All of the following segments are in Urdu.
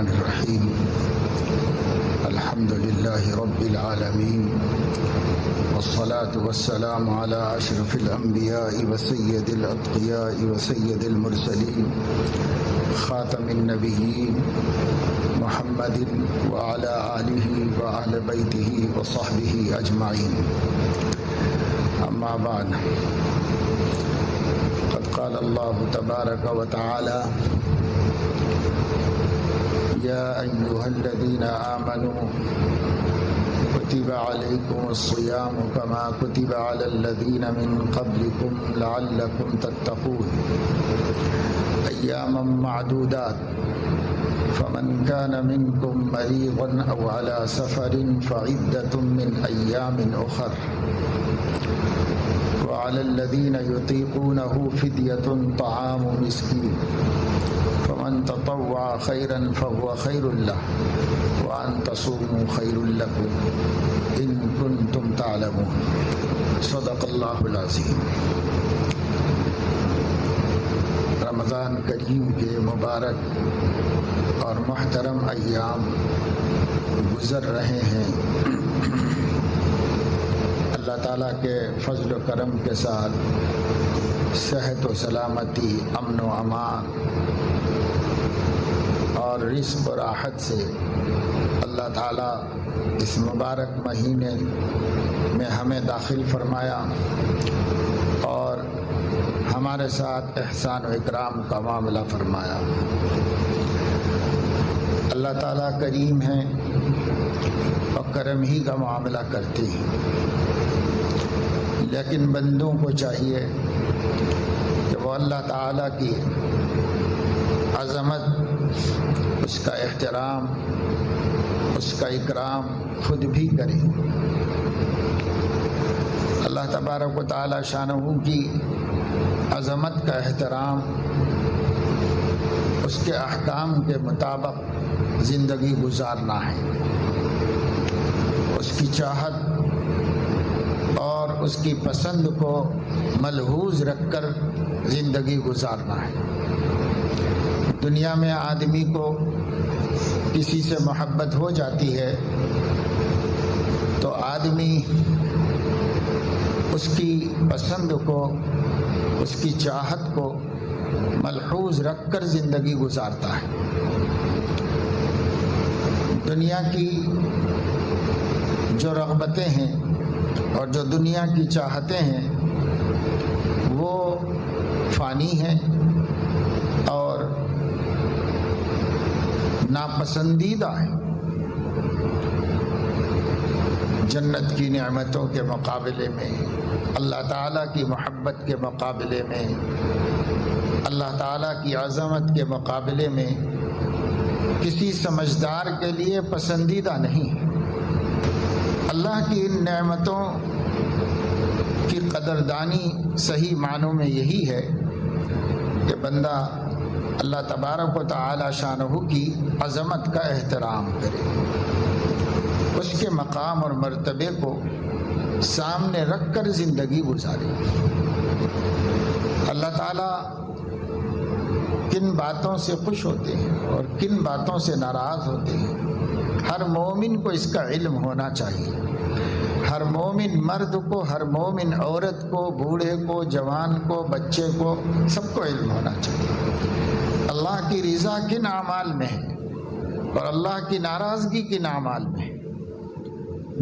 الرحمن الرحیم الحمد للہ رب العالمین والصلاة والسلام علی اشرف الانبیاء وسید الاتقیاء وسید المرسلین خاتم النبیین محمد وعلى آلہ وآل بیتہ وصحبہ اجمعین اما بعد قد قال اللہ تبارک وتعالی یا ایہا الذین آمنوا کتب علیکم الصیام کما کتب علی الذین من قبلکم لعلکم تتقون ایاما معدودات فمن كان منكم مريضا أو على سفر فعدة من أيام أخر وعلى الذين يطيقونه فدية طعام مسكين فمن تطوع خيرا فهو خير له وأن تصوموا خير لكم إن كنتم تعلمون صدق الله العظيم۔ رمضان کریم کے مبارک اور محترم ایام گزر رہے ہیں۔ اللہ تعالیٰ کے فضل و کرم کے ساتھ صحت و سلامتی، امن و امان اور رزق و راحت سے اللہ تعالیٰ اس مبارک مہینے میں ہمیں داخل فرمایا اور ہمارے ساتھ احسان و اکرام کا معاملہ فرمایا۔ اللہ تعالیٰ کریم ہے اور کرم ہی کا معاملہ کرتے ہیں، لیکن بندوں کو چاہیے کہ وہ اللہ تعالیٰ کی عظمت، اس کا احترام، اس کا اکرام خود بھی کریں۔ اللہ تبارک و تعالیٰ شانہ کی عظمت کا احترام، اس کے احکام کے مطابق زندگی گزارنا ہے، اس کی چاہت اور اس کی پسند کو ملحوظ رکھ کر زندگی گزارنا ہے۔ دنیا میں آدمی کو کسی سے محبت ہو جاتی ہے تو آدمی اس کی پسند کو، اس کی چاہت کو ملحوظ رکھ کر زندگی گزارتا ہے۔ دنیا کی جو رغبتیں ہیں اور جو دنیا کی چاہتیں ہیں وہ فانی ہیں اور ناپسندیدہ ہیں۔ جنت کی نعمتوں کے مقابلے میں، اللہ تعالیٰ کی محبت کے مقابلے میں، اللہ تعالیٰ کی عظمت کے مقابلے میں کسی سمجھدار کے لیے پسندیدہ نہیں ہے۔ اللہ کی ان نعمتوں کی قدردانی صحیح معنوں میں یہی ہے کہ بندہ اللہ تبارک و تعالی شانہ کی عظمت کا احترام کرے، اس کے مقام اور مرتبے کو سامنے رکھ کر زندگی گزارے۔ اللہ تعالیٰ کن باتوں سے خوش ہوتے ہیں اور کن باتوں سے ناراض ہوتے ہیں، ہر مومن کو اس کا علم ہونا چاہیے۔ ہر مومن مرد کو، ہر مومن عورت کو، بوڑھے کو، جوان کو، بچے کو، سب کو علم ہونا چاہیے اللہ کی رضا کن اعمال میں ہے اور اللہ کی ناراضگی کن اعمال میں ہے۔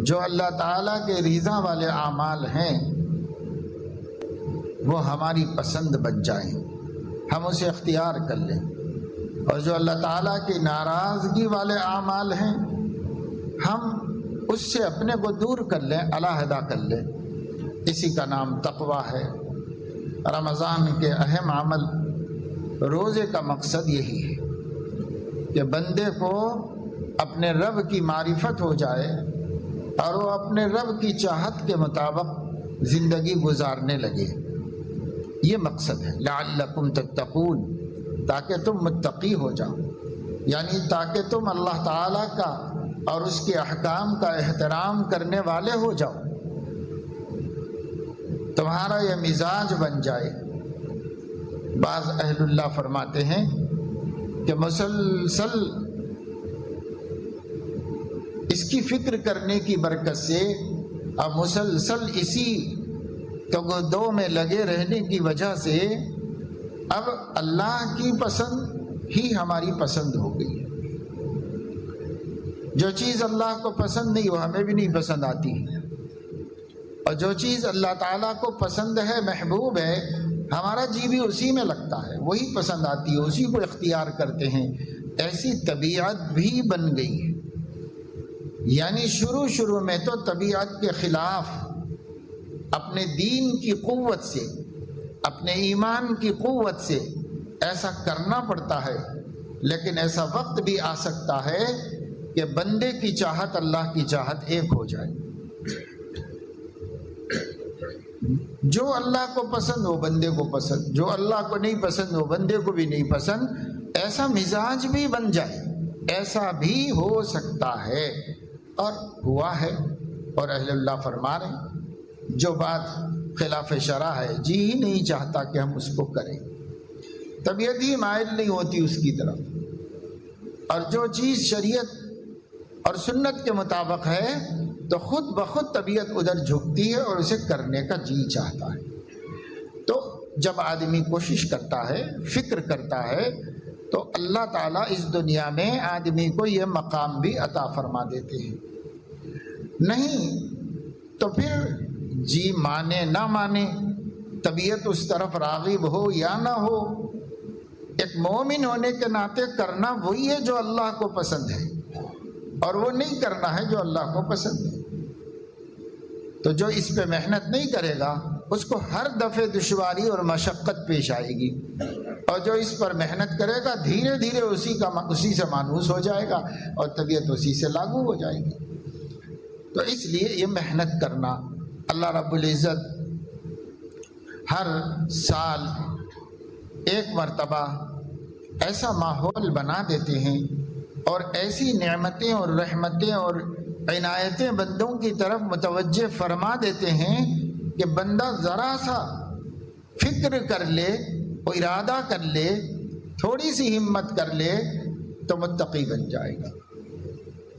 جو اللہ تعالیٰ کے رضا والے اعمال ہیں وہ ہماری پسند بن جائیں، ہم اسے اختیار کر لیں، اور جو اللہ تعالیٰ کی ناراضگی والے اعمال ہیں ہم اس سے اپنے کو دور کر لیں، علیحدہ کر لیں۔ اسی کا نام تقویٰ ہے۔ رمضان کے اہم عمل، روزے کا مقصد یہی ہے کہ بندے کو اپنے رب کی معرفت ہو جائے اور وہ اپنے رب کی چاہت کے مطابق زندگی گزارنے لگے۔ یہ مقصد ہے، لعلکم تتقون، تاکہ تم متقی ہو جاؤ، یعنی تاکہ تم اللہ تعالیٰ کا اور اس کے احکام کا احترام کرنے والے ہو جاؤ، تمہارا یہ مزاج بن جائے۔ بعض اہل اللہ فرماتے ہیں کہ مسلسل اس کی فکر کرنے کی برکت سے اب مسلسل اسی تگدو میں لگے رہنے کی وجہ سے اب اللہ کی پسند ہی ہماری پسند ہو گئی ہے۔ جو چیز اللہ کو پسند نہیں وہ ہمیں بھی نہیں پسند آتی، اور جو چیز اللہ تعالیٰ کو پسند ہے، محبوب ہے، ہمارا جی بھی اسی میں لگتا ہے، وہی پسند آتی ہے، اسی کو اختیار کرتے ہیں۔ ایسی طبیعت بھی بن گئی ہے۔ یعنی شروع میں تو طبیعت کے خلاف اپنے دین کی قوت سے، اپنے ایمان کی قوت سے ایسا کرنا پڑتا ہے، لیکن ایسا وقت بھی آ سکتا ہے کہ بندے کی چاہت اللہ کی چاہت ایک ہو جائے۔ جو اللہ کو پسند وہ بندے کو پسند، جو اللہ کو نہیں پسند وہ بندے کو بھی نہیں پسند، ایسا مزاج بھی بن جائے، ایسا بھی ہو سکتا ہے، اور ہوا ہے۔ اور اہل اللہ فرما رہے ہیں جو بات خلاف شرع ہے، جی ہی نہیں چاہتا کہ ہم اس کو کریں، طبیعت ہی مائل نہیں ہوتی اس کی طرف، اور جو چیز شریعت اور سنت کے مطابق ہے تو خود بخود طبیعت ادھر جھکتی ہے اور اسے کرنے کا جی چاہتا ہے۔ تو جب آدمی کوشش کرتا ہے، فکر کرتا ہے، تو اللہ تعالیٰ اس دنیا میں آدمی کو یہ مقام بھی عطا فرما دیتے ہیں۔ نہیں تو پھر جی مانے نہ مانے، طبیعت اس طرف راغب ہو یا نہ ہو، ایک مومن ہونے کے ناطے کرنا وہی ہے جو اللہ کو پسند ہے، اور وہ نہیں کرنا ہے جو اللہ کو پسند ہے۔ تو جو اس پہ محنت نہیں کرے گا اس کو ہر دفعہ دشواری اور مشقت پیش آئے گی، اور جو اس پر محنت کرے گا دھیرے دھیرے اسی سے مانوس ہو جائے گا، اور طبیعت اسی سے لاگو ہو جائے گی۔ تو اس لیے یہ محنت کرنا، اللہ رب العزت ہر سال ایک مرتبہ ایسا ماحول بنا دیتے ہیں اور ایسی نعمتیں اور رحمتیں اور عنایتیں بندوں کی طرف متوجہ فرما دیتے ہیں کہ بندہ ذرا سا فکر کر لے، وہ ارادہ کر لے، تھوڑی سی ہمت کر لے تو متقی بن جائے گا۔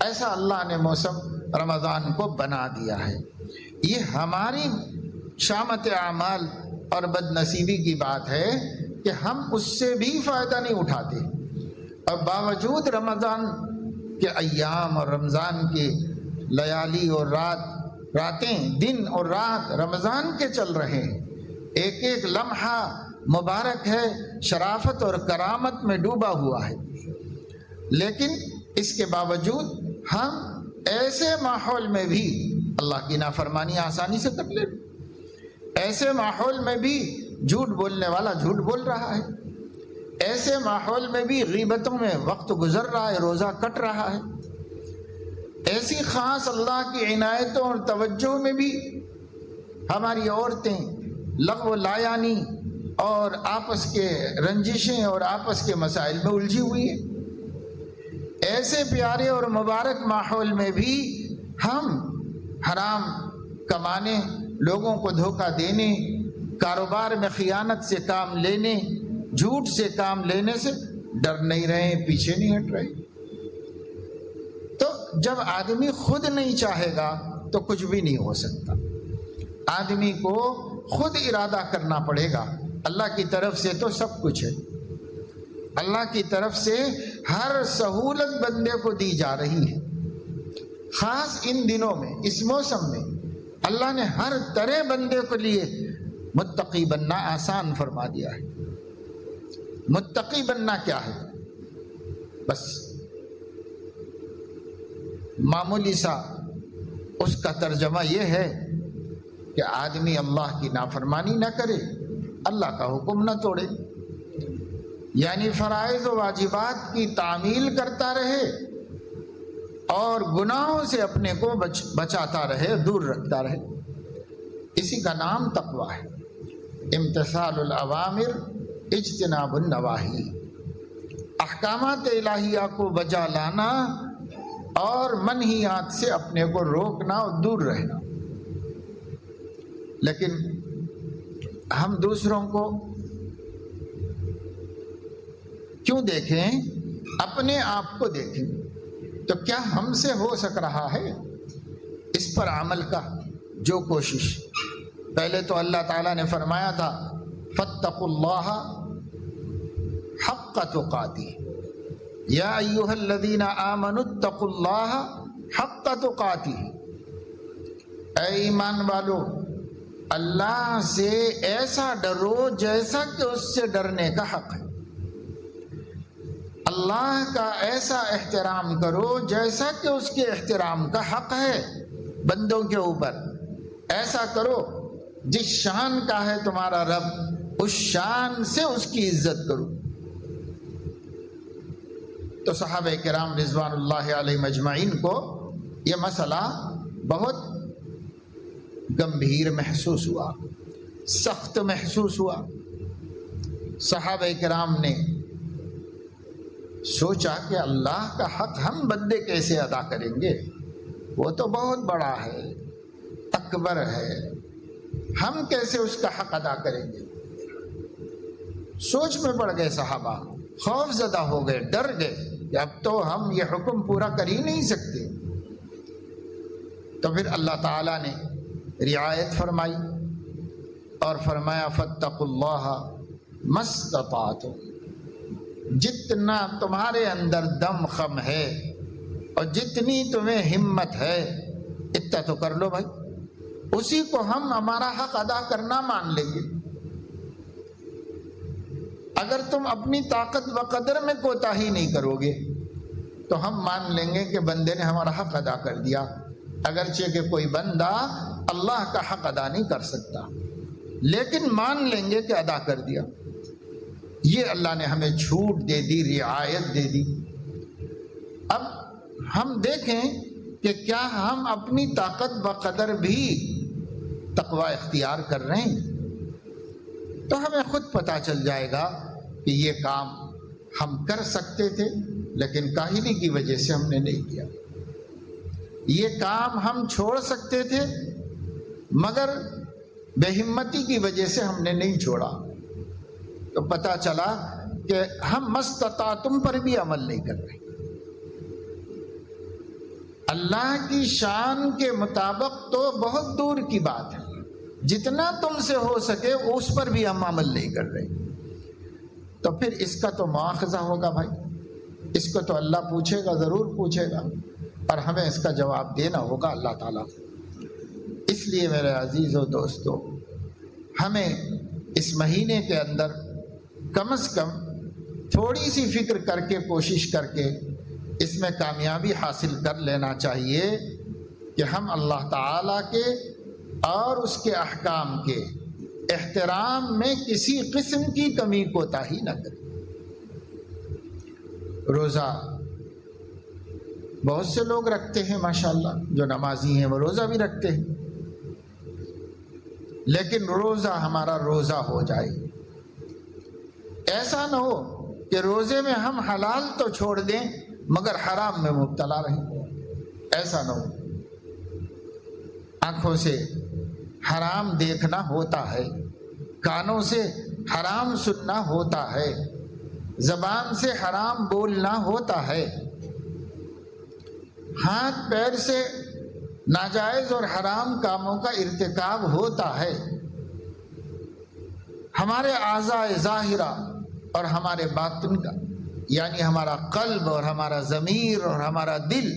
ایسا اللہ نے موسم رمضان کو بنا دیا ہے۔ یہ ہماری شامت اعمال اور بد نصیبی کی بات ہے کہ ہم اس سے بھی فائدہ نہیں اٹھاتے، اور باوجود رمضان کے ایام اور رمضان کے لیالی اور راتیں، دن اور رات رمضان کے چل رہے ہیں، ایک ایک لمحہ مبارک ہے، شرافت اور کرامت میں ڈوبا ہوا ہے، لیکن اس کے باوجود ہم ایسے ماحول میں بھی اللہ کی نافرمانی آسانی سے کر لیں، ایسے ماحول میں بھی جھوٹ بولنے والا جھوٹ بول رہا ہے، ایسے ماحول میں بھی غیبتوں میں وقت گزر رہا ہے، روزہ کٹ رہا ہے، ایسی خاص اللہ کی عنایتوں اور توجہ میں بھی ہماری عورتیں لغو لایانی اور آپس کے رنجشیں اور آپس کے مسائل میں الجھی ہوئی ہیں۔ ایسے پیارے اور مبارک ماحول میں بھی ہم حرام کمانے، لوگوں کو دھوکہ دینے، کاروبار میں خیانت سے کام لینے، جھوٹ سے کام لینے سے ڈر نہیں رہے، پیچھے نہیں ہٹ رہے۔ تو جب آدمی خود نہیں چاہے گا تو کچھ بھی نہیں ہو سکتا، آدمی کو خود ارادہ کرنا پڑے گا۔ اللہ کی طرف سے تو سب کچھ ہے، اللہ کی طرف سے ہر سہولت بندے کو دی جا رہی ہے۔ خاص ان دنوں میں، اس موسم میں اللہ نے ہر طرح بندے کو لیے متقی بننا آسان فرما دیا ہے۔ متقی بننا کیا ہے؟ بس معمولی سا اس کا ترجمہ یہ ہے کہ آدمی اللہ کی نافرمانی نہ کرے، اللہ کا حکم نہ توڑے، یعنی فرائض و واجبات کی تعمیل کرتا رہے اور گناہوں سے اپنے کو بچاتا رہے، دور رکھتا رہے۔ اسی کا نام تقویٰ ہے۔ امتثال الاوامر، اجتناب النواہی، احکامات الہیہ کو بجا لانا اور منہیات سے اپنے کو روکنا اور دور رہنا۔ لیکن ہم دوسروں کو کیوں دیکھیں، اپنے آپ کو دیکھیں۔ تو کیا ہم سے ہو سک رہا ہے اس پر عمل کا جو کوشش؟ پہلے تو اللہ تعالیٰ نے فرمایا تھا فاتقوا اللہ حق تقاتہ، یا ایھا الذین آمنوا اتقوا اللہ حق تقاتہ، اے ایمان والو اللہ سے ایسا ڈرو جیسا کہ اس سے ڈرنے کا حق ہے، اللہ کا ایسا احترام کرو جیسا کہ اس کے احترام کا حق ہے بندوں کے اوپر، ایسا کرو جس شان کا ہے تمہارا رب اس شان سے اس کی عزت کرو۔ تو صحابہ کرام رضوان اللہ علیہ مجمعین کو یہ مسئلہ بہت گمبھیر محسوس ہوا، سخت محسوس ہوا۔ صحابہ کرام نے سوچا کہ اللہ کا حق ہم بندے کیسے ادا کریں گے، وہ تو بہت بڑا ہے، اکبر ہے، ہم کیسے اس کا حق ادا کریں گے؟ سوچ میں پڑ گئے صحابہ، خوف زدہ ہو گئے، ڈر گئے کہ اب تو ہم یہ حکم پورا کر ہی نہیں سکتے۔ تو پھر اللہ تعالیٰ نے رعایت فرمائی اور فرمایا فاتقوا اللہ ما استطعتم، جتنا تمہارے اندر دم خم ہے اور جتنی تمہیں ہمت ہے اتنا تو کر لو بھائی، اسی کو ہم ہمارا حق ادا کرنا مان لیں گے۔ اگر تم اپنی طاقت و قدر میں کوتاہی نہیں کرو گے تو ہم مان لیں گے کہ بندے نے ہمارا حق ادا کر دیا، اگرچہ کہ کوئی بندہ اللہ کا حق ادا نہیں کر سکتا، لیکن مان لیں گے کہ ادا کر دیا۔ یہ اللہ نے ہمیں چھوٹ دے دی، رعایت دے دی۔ اب ہم دیکھیں کہ کیا ہم اپنی طاقت و قدر بھی تقوی اختیار کر رہے ہیں؟ تو ہمیں خود پتہ چل جائے گا کہ یہ کام ہم کر سکتے تھے لیکن کاہلی کی وجہ سے ہم نے نہیں کیا، یہ کام ہم چھوڑ سکتے تھے مگر بے ہمتی کی وجہ سے ہم نے نہیں چھوڑا۔ تو پتہ چلا کہ ہم مستطاعتم پر بھی عمل نہیں کر رہے۔ اللہ کی شان کے مطابق تو بہت دور کی بات ہے، جتنا تم سے ہو سکے اس پر بھی ہم عمل نہیں کر رہے۔ تو پھر اس کا تو مواخذہ ہوگا بھائی، اس کو تو اللہ پوچھے گا، ضرور پوچھے گا، اور ہمیں اس کا جواب دینا ہوگا اللہ تعالیٰ۔ اس لیے میرے عزیزو دوستو، ہمیں اس مہینے کے اندر کم از کم تھوڑی سی فکر کر کے، کوشش کر کے اس میں کامیابی حاصل کر لینا چاہیے کہ ہم اللہ تعالیٰ کے اور اس کے احکام کے احترام میں کسی قسم کی کمی کوتاہی نہ کریں۔ روزہ بہت سے لوگ رکھتے ہیں ماشاءاللہ، جو نمازی ہیں وہ روزہ بھی رکھتے ہیں، لیکن روزہ ہمارا روزہ ہو جائے، ایسا نہ ہو کہ روزے میں ہم حلال تو چھوڑ دیں مگر حرام میں مبتلا رہیں، ایسا نہ ہو۔ آنکھوں سے حرام دیکھنا ہوتا ہے، کانوں سے حرام سننا ہوتا ہے، زبان سے حرام بولنا ہوتا ہے، ہاتھ پیر سے ناجائز اور حرام کاموں کا ارتکاب ہوتا ہے، ہمارے اعضاء ظاہرہ اور ہمارے باطن کا، یعنی ہمارا قلب اور ہمارا ضمیر اور ہمارا دل،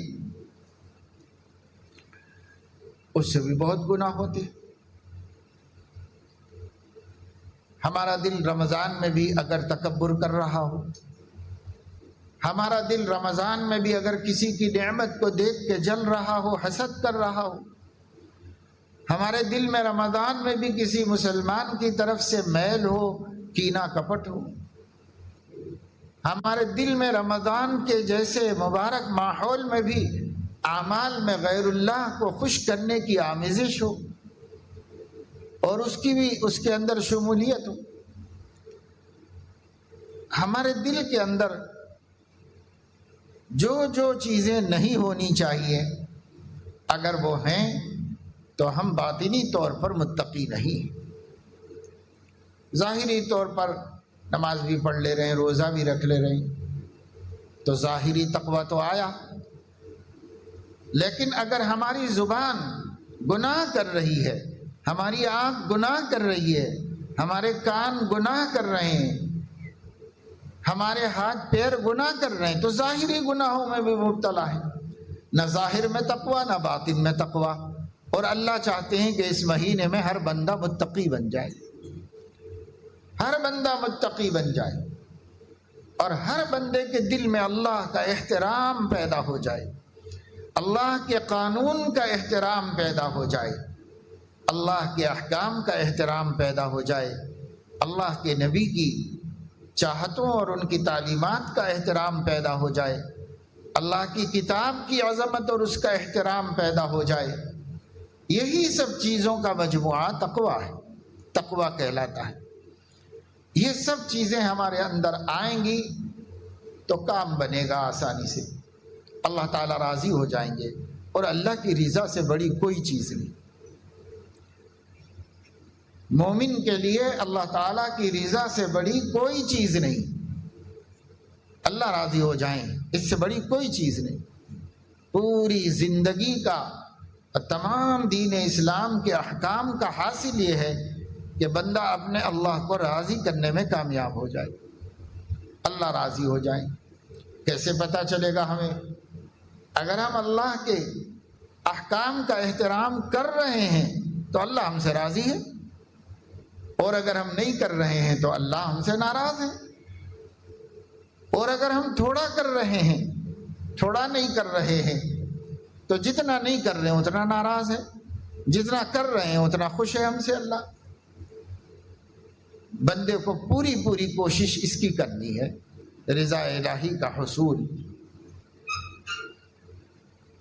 اس سے بھی بہت گناہ ہوتے ہیں۔ ہمارا دل رمضان میں بھی اگر تکبر کر رہا ہو، ہمارا دل رمضان میں بھی اگر کسی کی نعمت کو دیکھ کے جل رہا ہو، حسد کر رہا ہو، ہمارے دل میں رمضان میں بھی کسی مسلمان کی طرف سے میل ہو، کینہ کپٹ ہو، ہمارے دل میں رمضان کے جیسے مبارک ماحول میں بھی اعمال میں غیر اللہ کو خوش کرنے کی آمیزش ہو اور اس کی بھی اس کے اندر شمولیت ہو، ہمارے دل کے اندر جو جو چیزیں نہیں ہونی چاہیے اگر وہ ہیں تو ہم باطنی طور پر متقی نہیں، ظاہری طور پر نماز بھی پڑھ لے رہے ہیں، روزہ بھی رکھ لے رہے ہیں، تو ظاہری تقویٰ تو آیا، لیکن اگر ہماری زبان گناہ کر رہی ہے، ہماری آنکھ گناہ کر رہی ہے، ہمارے کان گناہ کر رہے ہیں، ہمارے ہاتھ پیر گناہ کر رہے ہیں، تو ظاہری گناہوں میں بھی مبتلا ہے، نہ ظاہر میں تقویٰ نہ باطن میں تقویٰ۔ اور اللہ چاہتے ہیں کہ اس مہینے میں ہر بندہ متقی بن جائے، ہر بندہ متقی بن جائے، اور ہر بندے کے دل میں اللہ کا احترام پیدا ہو جائے، اللہ کے قانون کا احترام پیدا ہو جائے، اللہ کے احکام کا احترام پیدا ہو جائے، اللہ کے نبی کی چاہتوں اور ان کی تعلیمات کا احترام پیدا ہو جائے، اللہ کی کتاب کی عظمت اور اس کا احترام پیدا ہو جائے۔ یہی سب چیزوں کا مجموعہ تقویٰ ہے، تقویٰ کہلاتا ہے۔ یہ سب چیزیں ہمارے اندر آئیں گی تو کام بنے گا آسانی سے، اللہ تعالیٰ راضی ہو جائیں گے، اور اللہ کی رضا سے بڑی کوئی چیز نہیں۔ مومن کے لیے اللہ تعالیٰ کی رضا سے بڑی کوئی چیز نہیں، اللہ راضی ہو جائیں اس سے بڑی کوئی چیز نہیں۔ پوری زندگی کا تمام دین اسلام کے احکام کا حاصل یہ ہے کہ بندہ اپنے اللہ کو راضی کرنے میں کامیاب ہو جائے، اللہ راضی ہو جائیں۔ کیسے پتہ چلے گا ہمیں؟ اگر ہم اللہ کے احکام کا احترام کر رہے ہیں تو اللہ ہم سے راضی ہے، اور اگر ہم نہیں کر رہے ہیں تو اللہ ہم سے ناراض ہے، اور اگر ہم تھوڑا کر رہے ہیں، تھوڑا نہیں کر رہے ہیں، تو جتنا نہیں کر رہے ہیں اتنا ناراض ہے، جتنا کر رہے ہیں اتنا خوش ہے ہم سے اللہ۔ بندے کو پوری پوری کوشش اس کی کرنی ہے، رضا الہی کا حصول۔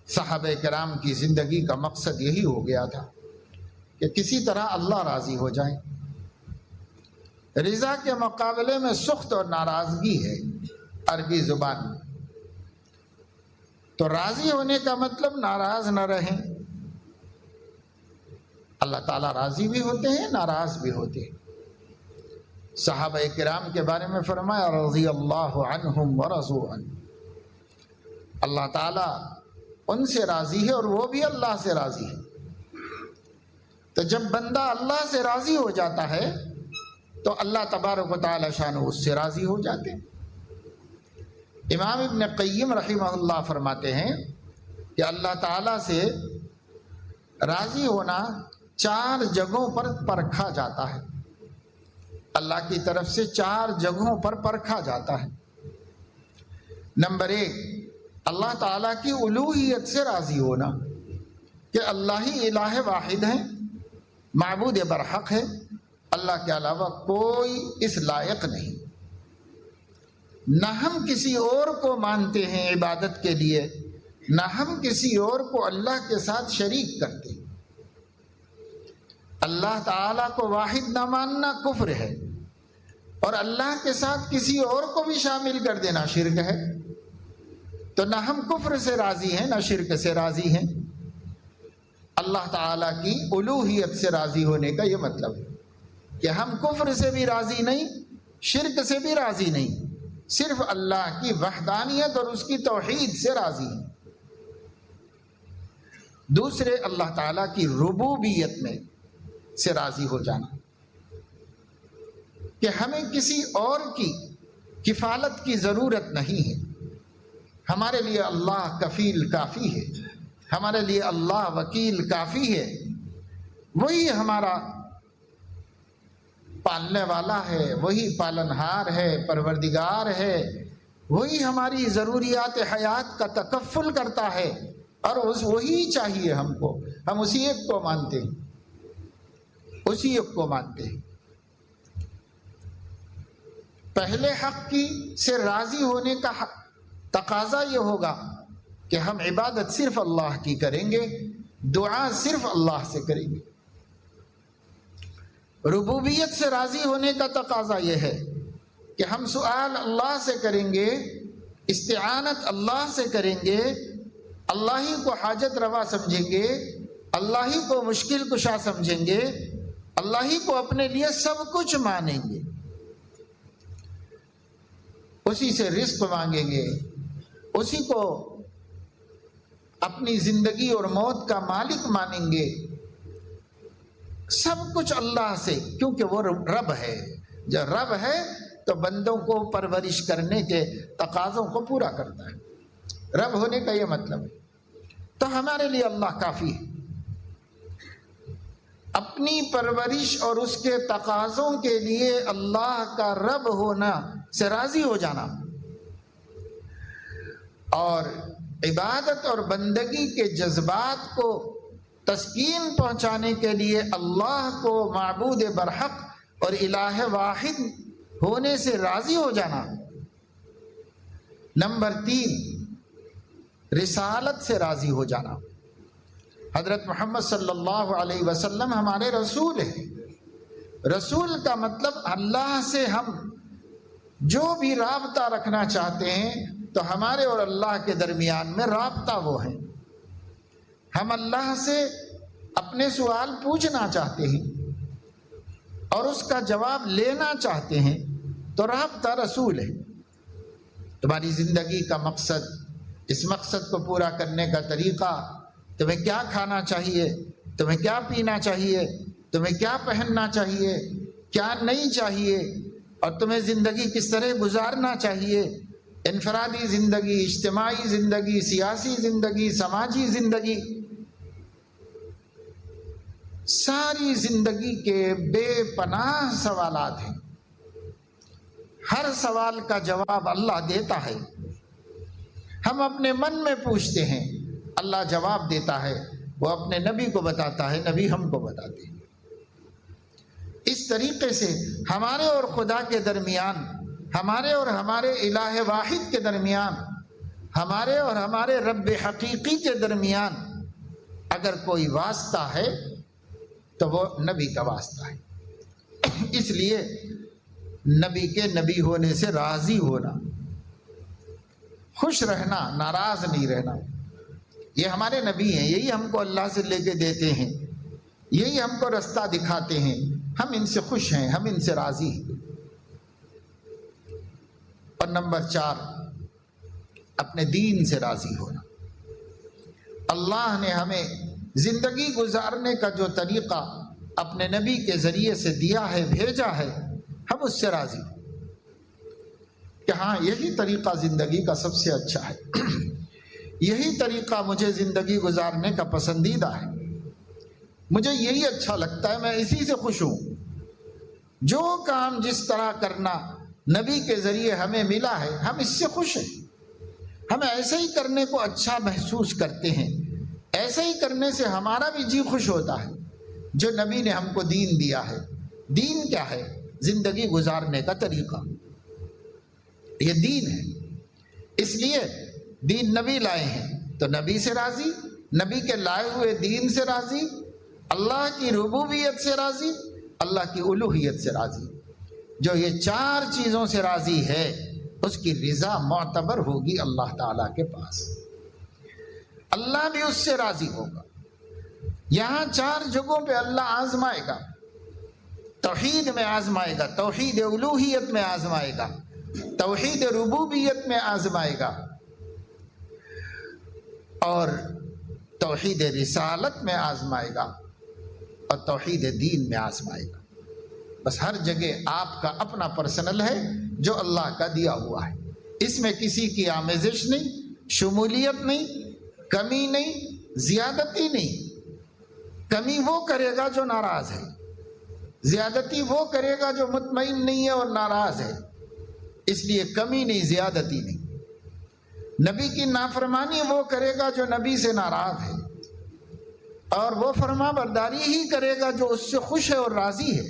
صحابہ کرام کی زندگی کا مقصد یہی ہو گیا تھا کہ کسی طرح اللہ راضی ہو جائیں۔ رضا کے مقابلے میں سخط اور ناراضگی ہے عربی زبان میں۔ تو راضی ہونے کا مطلب ناراض نہ رہیں۔ اللہ تعالیٰ راضی بھی ہوتے ہیں، ناراض بھی ہوتے ہیں۔ صحابہ کرام کے بارے میں فرمایا رضی اللہ عنہم ورضوا عنہ، اللہ تعالیٰ ان سے راضی ہے اور وہ بھی اللہ سے راضی ہے۔ تو جب بندہ اللہ سے راضی ہو جاتا ہے تو اللہ تبارک و تعالی شانہ اس سے راضی ہو جاتے ہیں۔ امام ابن قیم رحمہ اللہ فرماتے ہیں کہ اللہ تعالیٰ سے راضی ہونا 4 جگہوں پر پرکھا جاتا ہے، اللہ کی طرف سے 4 جگہوں پر پرکھا جاتا ہے۔ نمبر 1، اللہ تعالیٰ کی الوہیت سے راضی ہونا کہ اللہ ہی الہ واحد ہے، معبود برحق ہے، اللہ کے علاوہ کوئی اس لائق نہیں، نہ ہم کسی اور کو مانتے ہیں عبادت کے لیے، نہ ہم کسی اور کو اللہ کے ساتھ شریک کرتے ہیں۔ اللہ تعالیٰ کو واحد نہ ماننا کفر ہے، اور اللہ کے ساتھ کسی اور کو بھی شامل کر دینا شرک ہے۔ تو نہ ہم کفر سے راضی ہیں نہ شرک سے راضی ہیں۔ اللہ تعالیٰ کی الوہیت سے راضی ہونے کا یہ مطلب ہے کہ ہم کفر سے بھی راضی نہیں، شرک سے بھی راضی نہیں، صرف اللہ کی وحدانیت اور اس کی توحید سے راضی ہیں۔ دوسرے، اللہ تعالیٰ کی ربوبیت میں سے راضی ہو جانا کہ ہمیں کسی اور کی کفالت کی ضرورت نہیں ہے، ہمارے لیے اللہ کفیل کافی ہے، ہمارے لیے اللہ وکیل کافی ہے، وہی ہمارا پالنے والا ہے، وہی پالنہار ہے، پروردگار ہے، وہی ہماری ضروریات حیات کا تکفل کرتا ہے، اور وہی چاہیے ہم کو، ہم اسی ایک کو مانتے ہیں، اسی ایک کو مانتے ہیں۔ پہلے حق کی سے راضی ہونے کا تقاضا یہ ہوگا کہ ہم عبادت صرف اللہ کی کریں گے، دعا صرف اللہ سے کریں گے۔ ربوبیت سے راضی ہونے کا تقاضا یہ ہے کہ ہم سوال اللہ سے کریں گے، استعانت اللہ سے کریں گے، اللہ ہی کو حاجت روا سمجھیں گے، اللہ ہی کو مشکل کشا سمجھیں گے، اللہ ہی کو اپنے لیے سب کچھ مانیں گے، اسی سے رزق مانگیں گے، اسی کو اپنی زندگی اور موت کا مالک مانیں گے، سب کچھ اللہ سے، کیونکہ وہ رب ہے۔ جب رب ہے تو بندوں کو پرورش کرنے کے تقاضوں کو پورا کرتا ہے، رب ہونے کا یہ مطلب ہے۔ تو ہمارے لیے اللہ کافی ہے، اپنی پرورش اور اس کے تقاضوں کے لیے اللہ کا رب ہونا سے راضی ہو جانا، اور عبادت اور بندگی کے جذبات کو تسکین پہنچانے کے لیے اللہ کو معبود برحق اور الہ واحد ہونے سے راضی ہو جانا۔ نمبر 3، رسالت سے راضی ہو جانا۔ حضرت محمد صلی اللہ علیہ وسلم ہمارے رسول ہیں۔ رسول کا مطلب اللہ سے ہم جو بھی رابطہ رکھنا چاہتے ہیں تو ہمارے اور اللہ کے درمیان میں رابطہ وہ ہے۔ ہم اللہ سے اپنے سوال پوچھنا چاہتے ہیں اور اس کا جواب لینا چاہتے ہیں تو رابطہ رسول ہے۔ تمہاری زندگی کا مقصد، اس مقصد کو پورا کرنے کا طریقہ، تمہیں کیا کھانا چاہیے، تمہیں کیا پینا چاہیے، تمہیں کیا پہننا چاہیے، کیا نہیں چاہیے، اور تمہیں زندگی کس طرح گزارنا چاہیے، انفرادی زندگی، اجتماعی زندگی، سیاسی زندگی، سماجی زندگی، ساری زندگی کے بے پناہ سوالات ہیں۔ ہر سوال کا جواب اللہ دیتا ہے۔ ہم اپنے من میں پوچھتے ہیں، اللہ جواب دیتا ہے، وہ اپنے نبی کو بتاتا ہے، نبی ہم کو بتاتے ہیں۔ اس طریقے سے ہمارے اور خدا کے درمیان، ہمارے اور ہمارے الہ واحد کے درمیان، ہمارے اور ہمارے رب حقیقی کے درمیان اگر کوئی واسطہ ہے تو وہ نبی کا واسطہ ہے۔ اس لیے نبی کے نبی ہونے سے راضی ہونا، خوش رہنا، ناراض نہیں رہنا، یہ ہمارے نبی ہیں، یہی ہم کو اللہ سے لے کے دیتے ہیں، یہی ہم کو رستہ دکھاتے ہیں، ہم ان سے خوش ہیں، ہم ان سے راضی ہیں۔ اور نمبر 4، اپنے دین سے راضی ہونا۔ اللہ نے ہمیں زندگی گزارنے کا جو طریقہ اپنے نبی کے ذریعے سے دیا ہے، بھیجا ہے، ہم اس سے راضی ہیں کہ ہاں یہی طریقہ زندگی کا سب سے اچھا ہے، یہی طریقہ مجھے زندگی گزارنے کا پسندیدہ ہے، مجھے یہی اچھا لگتا ہے، میں اسی سے خوش ہوں۔ جو کام جس طرح کرنا نبی کے ذریعے ہمیں ملا ہے، ہم اس سے خوش ہیں، ہم ایسے ہی کرنے کو اچھا محسوس کرتے ہیں، ایسے ہی کرنے سے ہمارا بھی جی خوش ہوتا ہے۔ جو نبی نے ہم کو دین دیا ہے، دین کیا ہے؟ زندگی گزارنے کا طریقہ، یہ دین ہے۔ اس لیے دین نبی لائے ہیں تو نبی سے راضی، نبی کے لائے ہوئے دین سے راضی، اللہ کی ربوبیت سے راضی، اللہ کی الوہیت سے راضی۔ جو یہ 4 چیزوں سے راضی ہے اس کی رضا معتبر ہوگی اللہ تعالیٰ کے پاس، اللہ بھی اس سے راضی ہوگا۔ یہاں 4 جگہوں پہ اللہ آزمائے گا، توحید میں آزمائے گا، توحید الوہیت میں آزمائے گا، توحید ربوبیت میں آزمائے گا، اور توحید رسالت میں آزمائے گا، اور توحید دین میں آزمائے گا۔ بس ہر جگہ آپ کا اپنا پرسنل ہے جو اللہ کا دیا ہوا ہے، اس میں کسی کی آمیزش نہیں، شمولیت نہیں، کمی نہیں، زیادتی نہیں۔ کمی وہ کرے گا جو ناراض ہے، زیادتی وہ کرے گا جو مطمئن نہیں ہے اور ناراض ہے۔ اس لیے کمی نہیں، زیادتی نہیں۔ نبی کی نافرمانی وہ کرے گا جو نبی سے ناراض ہے، اور وہ فرما برداری ہی کرے گا جو اس سے خوش ہے اور راضی ہے۔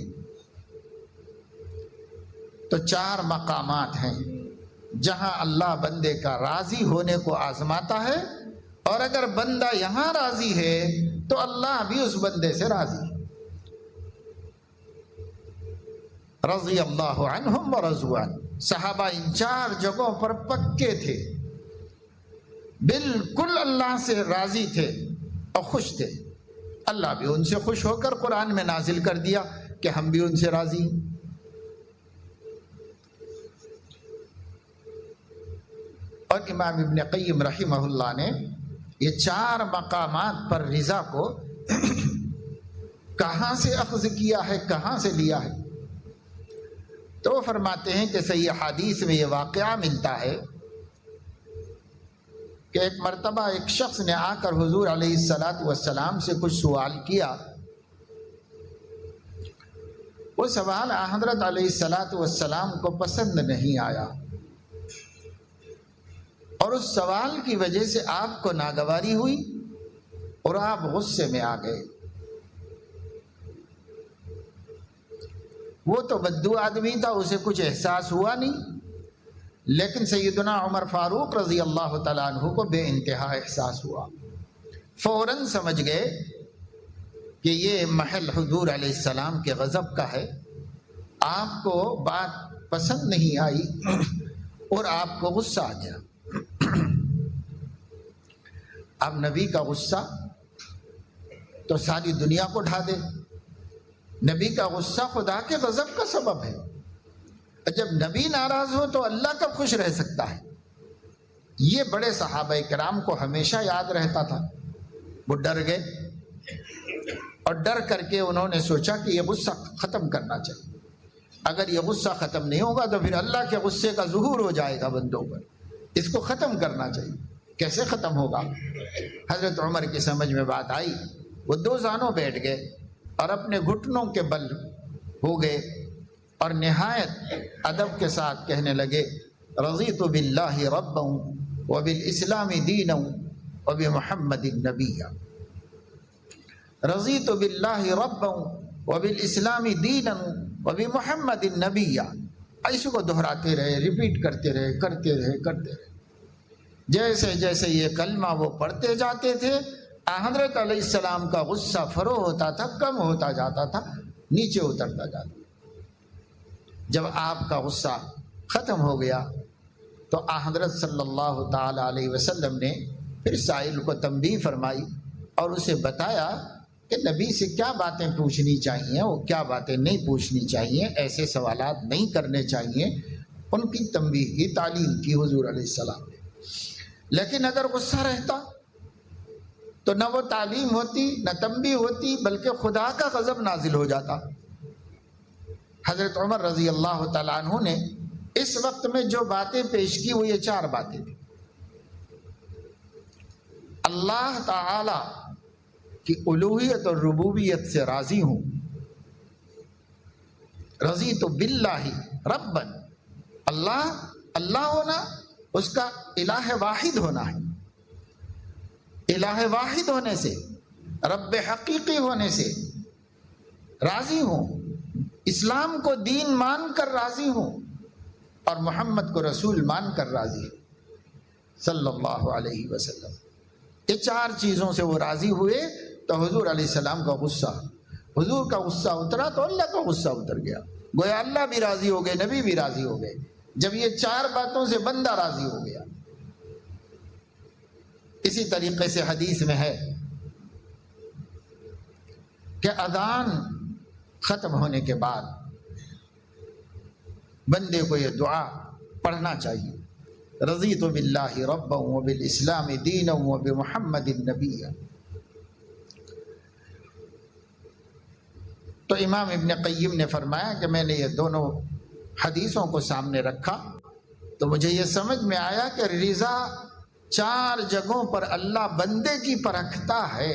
تو 4 مقامات ہیں جہاں اللہ بندے کا راضی ہونے کو آزماتا ہے، اور اگر بندہ یہاں راضی ہے تو اللہ بھی اس بندے سے راضی ہے۔ رضی اللہ عنہم ورضوا عنہ، صحابہ ان 4 جگہوں پر پکے تھے، بالکل اللہ سے راضی تھے اور خوش تھے۔ اللہ بھی ان سے خوش ہو کر قرآن میں نازل کر دیا کہ ہم بھی ان سے راضی ہیں۔ اور امام ابن قیم رحمہ اللہ نے یہ 4 مقامات پر رضا کو کہاں سے اخذ کیا ہے، کہاں سے لیا ہے؟ تو وہ فرماتے ہیں کہ صحیح حدیث میں یہ واقعہ ملتا ہے کہ ایک مرتبہ ایک شخص نے آ کر حضور علیہ السلام سے کچھ سوال کیا۔ وہ سوال حضرت علیہ السلام کو پسند نہیں آیا، اور اس سوال کی وجہ سے آپ کو ناگواری ہوئی اور آپ غصے میں آ گئے۔ وہ تو بدو آدمی تھا، اسے کچھ احساس ہوا نہیں، لیکن سیدنا عمر فاروق رضی اللہ تعالیٰ عنہ کو بے انتہا احساس ہوا۔ فوراً سمجھ گئے کہ یہ محل حضور علیہ السلام کے غضب کا ہے، آپ کو بات پسند نہیں آئی اور آپ کو غصہ آ گیا۔ اب نبی کا غصہ تو ساری دنیا کو ڈھا دے، نبی کا غصہ خدا کے غضب کا سبب ہے۔ جب نبی ناراض ہو تو اللہ کب خوش رہ سکتا ہے؟ یہ بڑے صحابہ کرام کو ہمیشہ یاد رہتا تھا۔ وہ ڈر گئے اور ڈر کر کے انہوں نے سوچا کہ یہ غصہ ختم کرنا چاہیے۔ اگر یہ غصہ ختم نہیں ہوگا تو پھر اللہ کے غصے کا ظہور ہو جائے گا بندوں پر، اس کو ختم کرنا چاہیے۔ کیسے ختم ہوگا؟ حضرت عمر کی سمجھ میں بات آئی، وہ 2 زانوں بیٹھ گئے اور اپنے گھٹنوں کے بل ہو گئے اور نہایت ادب کے ساتھ کہنے لگے، رضیت باللہ ربا وبالاسلام دینا وبمحمد نبیا۔ رضیت باللہ ربا وبالاسلام دینا وبمحمد نبیا۔ ایسے کو دہراتے رہے، ریپیٹ کرتے رہے۔ جیسے جیسے یہ کلمہ وہ پڑھتے جاتے تھے، حضرت علیہ السلام کا غصہ فروغ ہوتا تھا، کم ہوتا جاتا تھا، نیچے اترتا جاتا تھا۔ جب آپ کا غصہ ختم ہو گیا تو حضرت صلی اللہ تعالی علیہ وسلم نے پھر سائل کو تنبیہ فرمائی اور اسے بتایا کہ نبی سے کیا باتیں پوچھنی چاہیے اور کیا باتیں نہیں پوچھنی چاہیے، ایسے سوالات نہیں کرنے چاہیے۔ ان کی تنبیہ کی، تعلیم کی حضور علیہ السلام نے۔ لیکن اگر غصہ رہتا تو نہ وہ تعلیم ہوتی نہ تنبیہ ہوتی، بلکہ خدا کا غضب نازل ہو جاتا۔ حضرت عمر رضی اللہ تعالیٰ عنہ نے اس وقت میں جو باتیں پیش کی وہ یہ 4 باتیں تھیں۔ اللہ تعالی کی الوہیت اور ربوبیت سے راضی ہوں، رضیت باللہ ربا، اللہ ہونا، اس کا الہ واحد ہونا ہے، الہ واحد ہونے سے، رب حقیقی ہونے سے راضی ہوں، اسلام کو دین مان کر راضی ہوں، اور محمد کو رسول مان کر راضی ہوں صلی اللہ علیہ وسلم۔ یہ 4 چیزوں سے وہ راضی ہوئے تو حضور علیہ السلام کا غصہ، حضور کا غصہ اترا تو اللہ کا غصہ اتر گیا، گویا اللہ بھی راضی ہو گئے، نبی بھی راضی ہو گئے۔ جب یہ 4 باتوں سے بندہ راضی ہو گیا۔ اسی طریقے سے حدیث میں ہے کہ اذان ختم ہونے کے بعد بندے کو یہ دعا پڑھنا چاہیے، رضیت باللہ ربا وبالاسلام دینا وبمحمد نبیا۔ تو امام ابن قیم نے فرمایا کہ میں نے یہ دونوں حدیثوں کو سامنے رکھا تو مجھے یہ سمجھ میں آیا کہ رضا 4 جگہوں پر اللہ بندے کی پرکھتا ہے،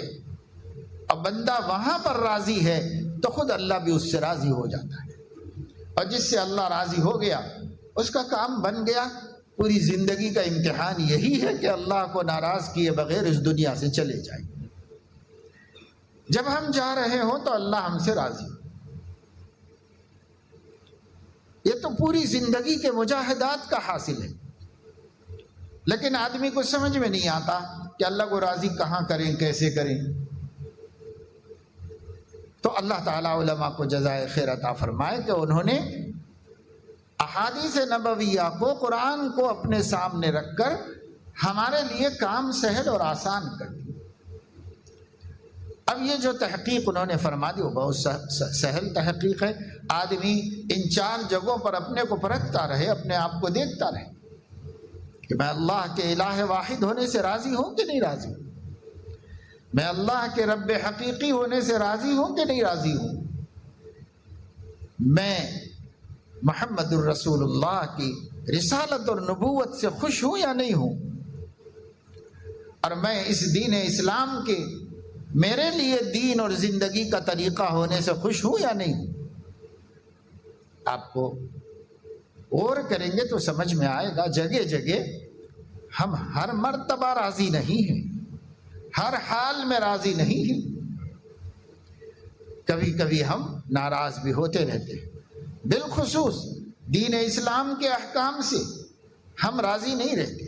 اور بندہ وہاں پر راضی ہے تو خود اللہ بھی اس سے راضی ہو جاتا ہے، اور جس سے اللہ راضی ہو گیا اس کا کام بن گیا۔ پوری زندگی کا امتحان یہی ہے کہ اللہ کو ناراض کیے بغیر اس دنیا سے چلے جائیں۔ جب ہم جا رہے ہوں تو اللہ ہم سے راضی ہو۔ یہ تو پوری زندگی کے مجاہدات کا حاصل ہے، لیکن آدمی کو سمجھ میں نہیں آتا کہ اللہ کو راضی کہاں کریں، کیسے کریں۔ تو اللہ تعالیٰ علماء کو جزائے خیر عطا فرمائے کہ انہوں نے احادیث نبویہ کو، قرآن کو اپنے سامنے رکھ کر ہمارے لیے کام سہل اور آسان کر دیا۔ اب یہ جو تحقیق انہوں نے فرما دی وہ بہت سہل تحقیق ہے۔ آدمی ان 4 جگہوں پر اپنے کو پرکھتا رہے، اپنے آپ کو دیکھتا رہے کہ میں اللہ کے الہ واحد ہونے سے راضی ہوں کہ نہیں راضی ہوں۔ میں اللہ کے رب حقیقی ہونے سے راضی ہوں کہ نہیں راضی ہوں؟ میں محمد الرسول اللہ کی رسالت اور نبوت سے خوش ہوں یا نہیں ہوں؟ اور میں اس دین اسلام کے میرے لیے دین اور زندگی کا طریقہ ہونے سے خوش ہوں یا نہیں ہوں؟ آپ کو غور کریں گے تو سمجھ میں آئے گا، جگہ جگہ ہم ہر مرتبہ راضی نہیں ہیں، ہر حال میں راضی نہیں ہیں، کبھی کبھی ہم ناراض بھی ہوتے رہتے ہیں۔ بالخصوص دین اسلام کے احکام سے ہم راضی نہیں رہتے۔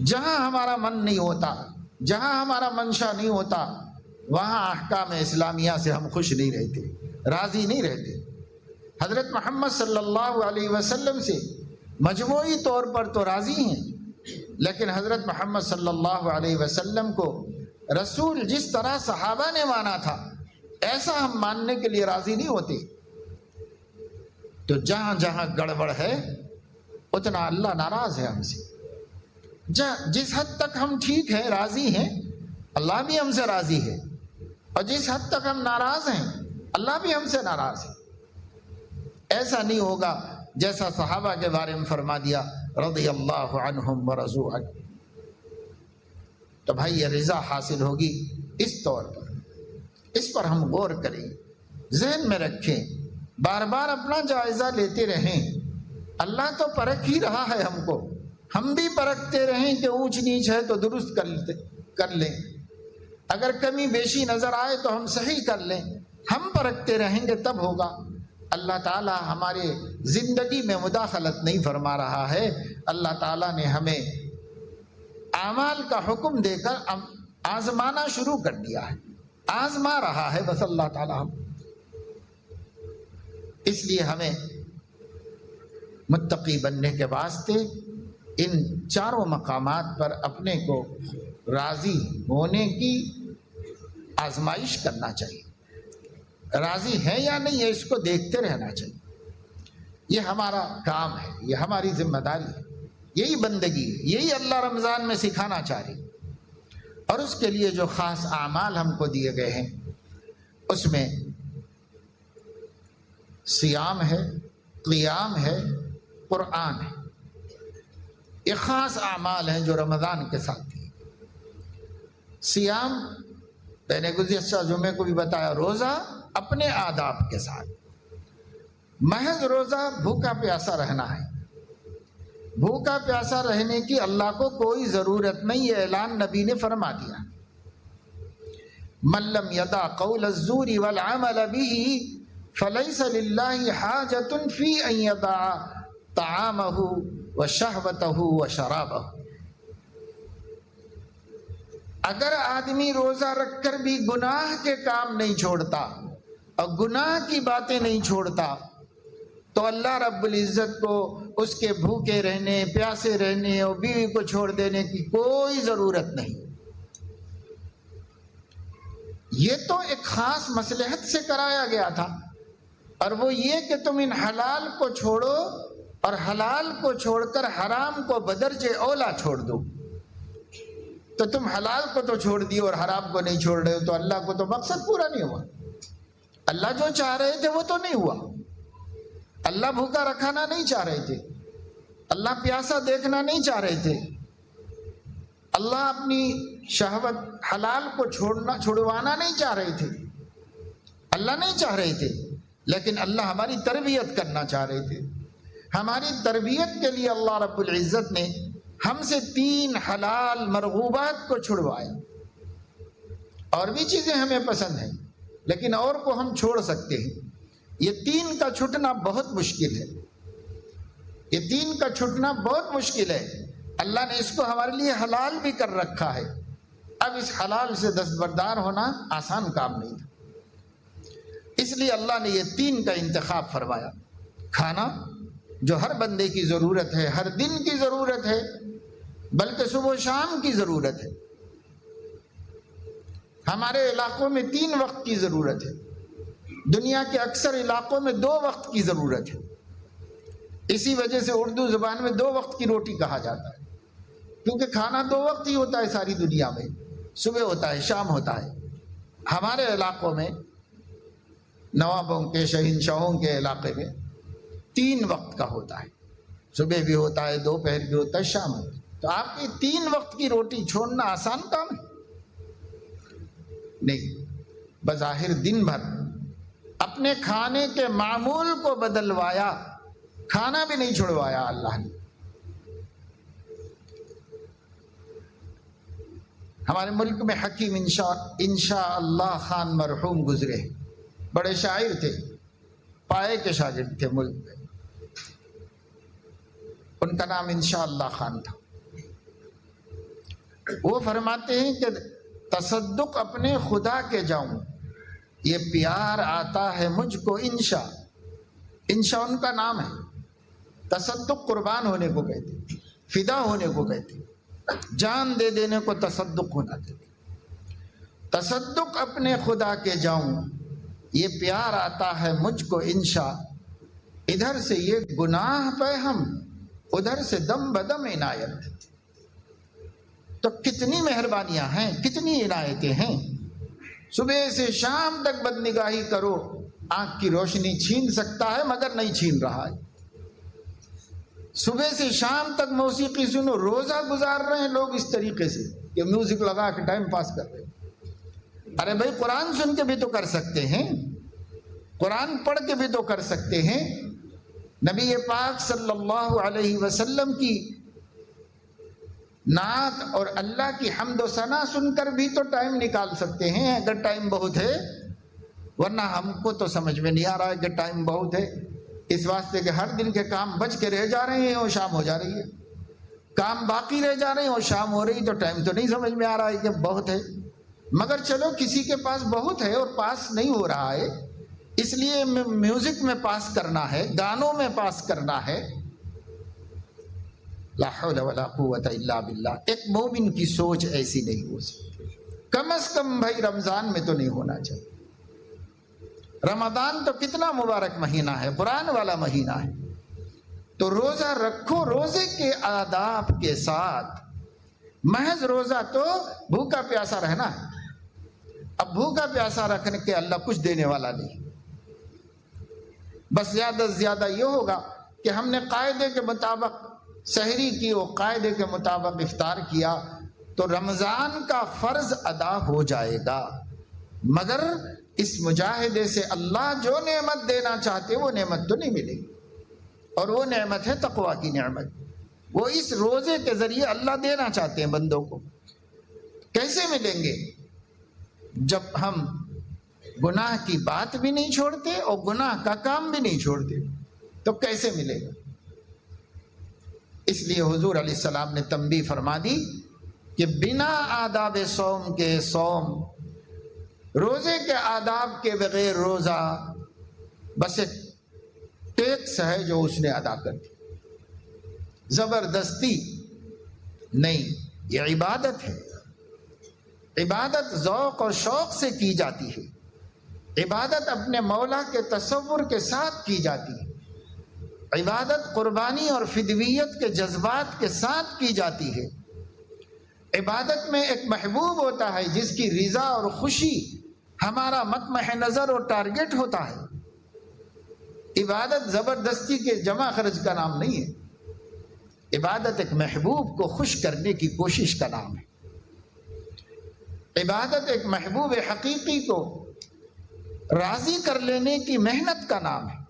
جہاں ہمارا من نہیں ہوتا، جہاں ہمارا منشا نہیں ہوتا، وہاں احکام اسلامیہ سے ہم خوش نہیں رہتے، راضی نہیں رہتے۔ حضرت محمد صلی اللہ علیہ وسلم سے مجموعی طور پر تو راضی ہیں، لیکن حضرت محمد صلی اللہ علیہ وسلم کو رسول جس طرح صحابہ نے مانا تھا ایسا ہم ماننے کے لیے راضی نہیں ہوتے۔ تو جہاں جہاں گڑبڑ ہے اتنا اللہ ناراض ہے ہم سے۔ جس حد تک ہم ٹھیک ہیں، راضی ہیں، اللہ بھی ہم سے راضی ہے، اور جس حد تک ہم ناراض ہیں اللہ بھی ہم سے ناراض ہے۔ ایسا نہیں ہوگا جیسا صحابہ کے بارے میں فرما دیا رضی اللہ عنہم ورضوا عنہ۔ تو بھائی یہ رضا حاصل ہوگی اس طور پر، اس پر ہم غور کریں، ذہن میں رکھیں، بار بار اپنا جائزہ لیتے رہیں۔ اللہ تو پرکھ ہی رہا ہے ہم کو، ہم بھی پرکھتے رہیں کہ اونچ نیچ ہے تو درست کر لیں، اگر کمی بیشی نظر آئے تو ہم صحیح کر لیں۔ ہم پرکھتے رہیں گے تب ہوگا۔ اللہ تعالیٰ ہمارے زندگی میں مداخلت نہیں فرما رہا ہے۔ اللہ تعالیٰ نے ہمیں اعمال کا حکم دے کر آزمانا شروع کر دیا ہے، آزما رہا ہے بس اللہ تعالیٰ ہم۔ اس لیے ہمیں متقی بننے کے واسطے ان چاروں مقامات پر اپنے کو راضی ہونے کی آزمائش کرنا چاہیے۔ راضی ہے یا نہیں ہے اس کو دیکھتے رہنا چاہیے۔ یہ ہمارا کام ہے، یہ ہماری ذمہ داری ہے، یہی بندگی ہے، یہی اللہ رمضان میں سکھانا چاہ رہی۔ اور اس کے لیے جو خاص اعمال ہم کو دیے گئے ہیں اس میں صیام ہے، قیام ہے، قرآن ہے۔ یہ خاص اعمال ہیں جو رمضان کے ساتھ دیے۔ صیام میں نے گزشتہ جمعے کو بھی بتایا، روزہ اپنے آداب کے ساتھ، محض روزہ بھوکا پیاسا رہنا ہے۔ بھوکا پیاسا رہنے کی اللہ کو کوئی ضرورت نہیں، یہ اعلان نبی نے فرما دیا۔ من لم یدع قول الزور والعمل به فلیس للہ حاجۃ فی ان یدع طعامہ وشہوتہ وشرابہ۔ اگر آدمی روزہ رکھ کر بھی گناہ کے کام نہیں چھوڑتا اور گناہ کی باتیں نہیں چھوڑتا تو اللہ رب العزت کو اس کے بھوکے رہنے، پیاسے رہنے اور بیوی کو چھوڑ دینے کی کوئی ضرورت نہیں۔ یہ تو ایک خاص مصلحت سے کرایا گیا تھا، اور وہ یہ کہ تم ان حلال کو چھوڑو اور حلال کو چھوڑ کر حرام کو بدرجہ اولا چھوڑ دو۔ تو تم حلال کو تو چھوڑ دیو اور حرام کو نہیں چھوڑ رہے ہو، تو اللہ کو تو مقصد پورا نہیں ہوا۔ اللہ جو چاہ رہے تھے وہ تو نہیں ہوا۔ اللہ بھوکا رکھانا نہیں چاہ رہے تھے، اللہ پیاسا دیکھنا نہیں چاہ رہے تھے، اللہ اپنی شہوت حلال کو چھڑوانا نہیں چاہ رہے تھے، اللہ نہیں چاہ رہے تھے، لیکن اللہ ہماری تربیت کرنا چاہ رہے تھے۔ ہماری تربیت کے لیے اللہ رب العزت نے ہم سے 3 حلال مرغوبات کو چھڑوایا۔ اور بھی چیزیں ہمیں پسند ہیں لیکن اور کو ہم چھوڑ سکتے ہیں۔ یہ 3 کا چھٹنا بہت مشکل ہے، یہ 3 کا چھٹنا بہت مشکل ہے۔ اللہ نے اس کو ہمارے لیے حلال بھی کر رکھا ہے۔ اب اس حلال سے دستبردار ہونا آسان کام نہیں تھا، اس لیے اللہ نے یہ 3 کا انتخاب فرمایا۔ کھانا جو ہر بندے کی ضرورت ہے، ہر دن کی ضرورت ہے، بلکہ صبح و شام کی ضرورت ہے۔ ہمارے علاقوں میں 3 وقت کی ضرورت ہے، دنیا کے اکثر علاقوں میں 2 وقت کی ضرورت ہے۔ اسی وجہ سے اردو زبان میں 2 وقت کی روٹی کہا جاتا ہے، کیونکہ کھانا 2 وقت ہی ہوتا ہے ساری دنیا میں۔ صبح ہوتا ہے، شام ہوتا ہے. ہمارے علاقوں میں، نوابوں کے، شہنشاہوں کے علاقے میں 3 وقت کا ہوتا ہے. صبح بھی ہوتا ہے، دوپہر بھی ہوتا ہے، شام ہوتا ہے. تو آپ کی 3 وقت کی روٹی چھوڑنا آسان کام ہے؟ نہیں. بظاہر دن بھر اپنے کھانے کے معمول کو بدلوایا، کھانا بھی نہیں چھڑوایا اللہ نے. ہمارے ملک میں حکیم انشاء اللہ خان مرحوم گزرے، بڑے شاعر تھے، پائے کے شاگرد تھے ملک میں. ان کا نام انشاء اللہ خان تھا. وہ فرماتے ہیں کہ تصدق اپنے خدا کے جاؤں، یہ پیار آتا ہے مجھ کو انشاء. انشاء ان کا نام ہے. تصدق قربان ہونے کو کہتے، فدا ہونے کو کہتے، جان دے دینے کو تصدق ہونا کہتے. تصدق اپنے خدا کے جاؤں، یہ پیار آتا ہے مجھ کو انشاء. ادھر سے یہ گناہ پہ ہم، ادھر سے دم بدم عنایت. تو کتنی مہربانیاں ہیں، کتنی عنایتیں ہیں. صبح سے شام تک بدنگاہی کرو، آنکھ کی روشنی چھین سکتا ہے مگر نہیں چھین رہا ہے. صبح سے شام تک موسیقی سنو، روزہ گزار رہے ہیں لوگ اس طریقے سے کہ میوزک لگا کے ٹائم پاس کر رہے ہیں. ارے بھائی قرآن سن کے بھی تو کر سکتے ہیں، قرآن پڑھ کے بھی تو کر سکتے ہیں. نبی پاک صلی اللہ علیہ وسلم کی نعت اور اللہ کی حمد و ثنا سن کر بھی تو ٹائم نکال سکتے ہیں اگر ٹائم بہت ہے. ورنہ ہم کو تو سمجھ میں نہیں آ رہا ہے کہ ٹائم بہت ہے، اس واسطے کہ ہر دن کے کام بچ کے رہ جا رہے ہیں اور شام ہو جا رہی ہے. کام باقی رہ جا رہے ہیں اور شام ہو رہی، تو ٹائم تو نہیں سمجھ میں آ رہا ہے کہ بہت ہے. مگر چلو کسی کے پاس بہت ہے اور پاس نہیں ہو رہا ہے، اس لیے میوزک میں پاس کرنا ہے، گانوں میں پاس کرنا ہے. لا حول ولا قوت الا باللہ. ایک مومن کی سوچ ایسی نہیں ہو سکتی. کم از کم بھائی رمضان میں تو نہیں ہونا چاہیے. رمضان تو کتنا مبارک مہینہ ہے، قرآن والا مہینہ ہے. تو روزہ رکھو روزے کے آداب کے ساتھ. محض روزہ تو بھوکا پیاسا رہنا ہے. اب بھوکا پیاسا رکھنے کے اللہ کچھ دینے والا نہیں. بس زیادہ سے زیادہ یہ ہوگا کہ ہم نے قاعدے کے مطابق سحری کی اور قاعدے کے مطابق افطار کیا تو رمضان کا فرض ادا ہو جائے گا. مگر اس مجاہدے سے اللہ جو نعمت دینا چاہتے وہ نعمت تو نہیں ملے گی. اور وہ نعمت ہے تقویٰ کی نعمت. وہ اس روزے کے ذریعے اللہ دینا چاہتے ہیں بندوں کو. کیسے ملیں گے؟ جب ہم گناہ کی بات بھی نہیں چھوڑتے اور گناہ کا کام بھی نہیں چھوڑتے تو کیسے ملے گا؟ اس لیے حضور علیہ السلام نے تنبیہ فرما دی کہ بنا آداب صوم کے صوم، روزے کے آداب کے بغیر روزہ بس ایک ٹیکس ہے جو اس نے ادا کر دی. زبردستی نہیں، یہ عبادت ہے. عبادت ذوق اور شوق سے کی جاتی ہے. عبادت اپنے مولا کے تصور کے ساتھ کی جاتی ہے. عبادت قربانی اور فدویت کے جذبات کے ساتھ کی جاتی ہے. عبادت میں ایک محبوب ہوتا ہے جس کی رضا اور خوشی ہمارا مطمح نظر اور ٹارگٹ ہوتا ہے. عبادت زبردستی کے جمع خرچ کا نام نہیں ہے. عبادت ایک محبوب کو خوش کرنے کی کوشش کا نام ہے. عبادت ایک محبوب حقیقی کو راضی کر لینے کی محنت کا نام ہے.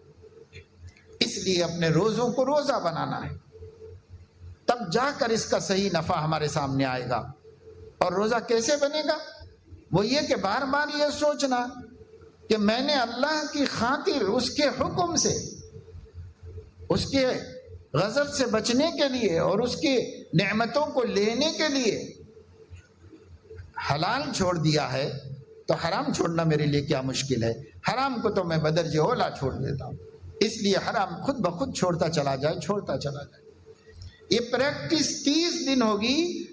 اس لیے اپنے روزوں کو روزہ بنانا ہے، تب جا کر اس کا صحیح نفع ہمارے سامنے آئے گا. اور روزہ کیسے بنے گا؟ وہ یہ کہ بار بار یہ سوچنا کہ میں نے اللہ کی خاطر اس کے حکم سے، اس کے غضب سے بچنے کے لیے اور اس کی نعمتوں کو لینے کے لیے حلال چھوڑ دیا ہے، تو حرام چھوڑنا میرے لیے کیا مشکل ہے. حرام کو تو میں بدرجہ اولا چھوڑ دیتا ہوں. اس لیے حرام خود بخود چھوڑتا چلا جائے، چھوڑتا چلا جائے. یہ پریکٹس 30 دن ہوگی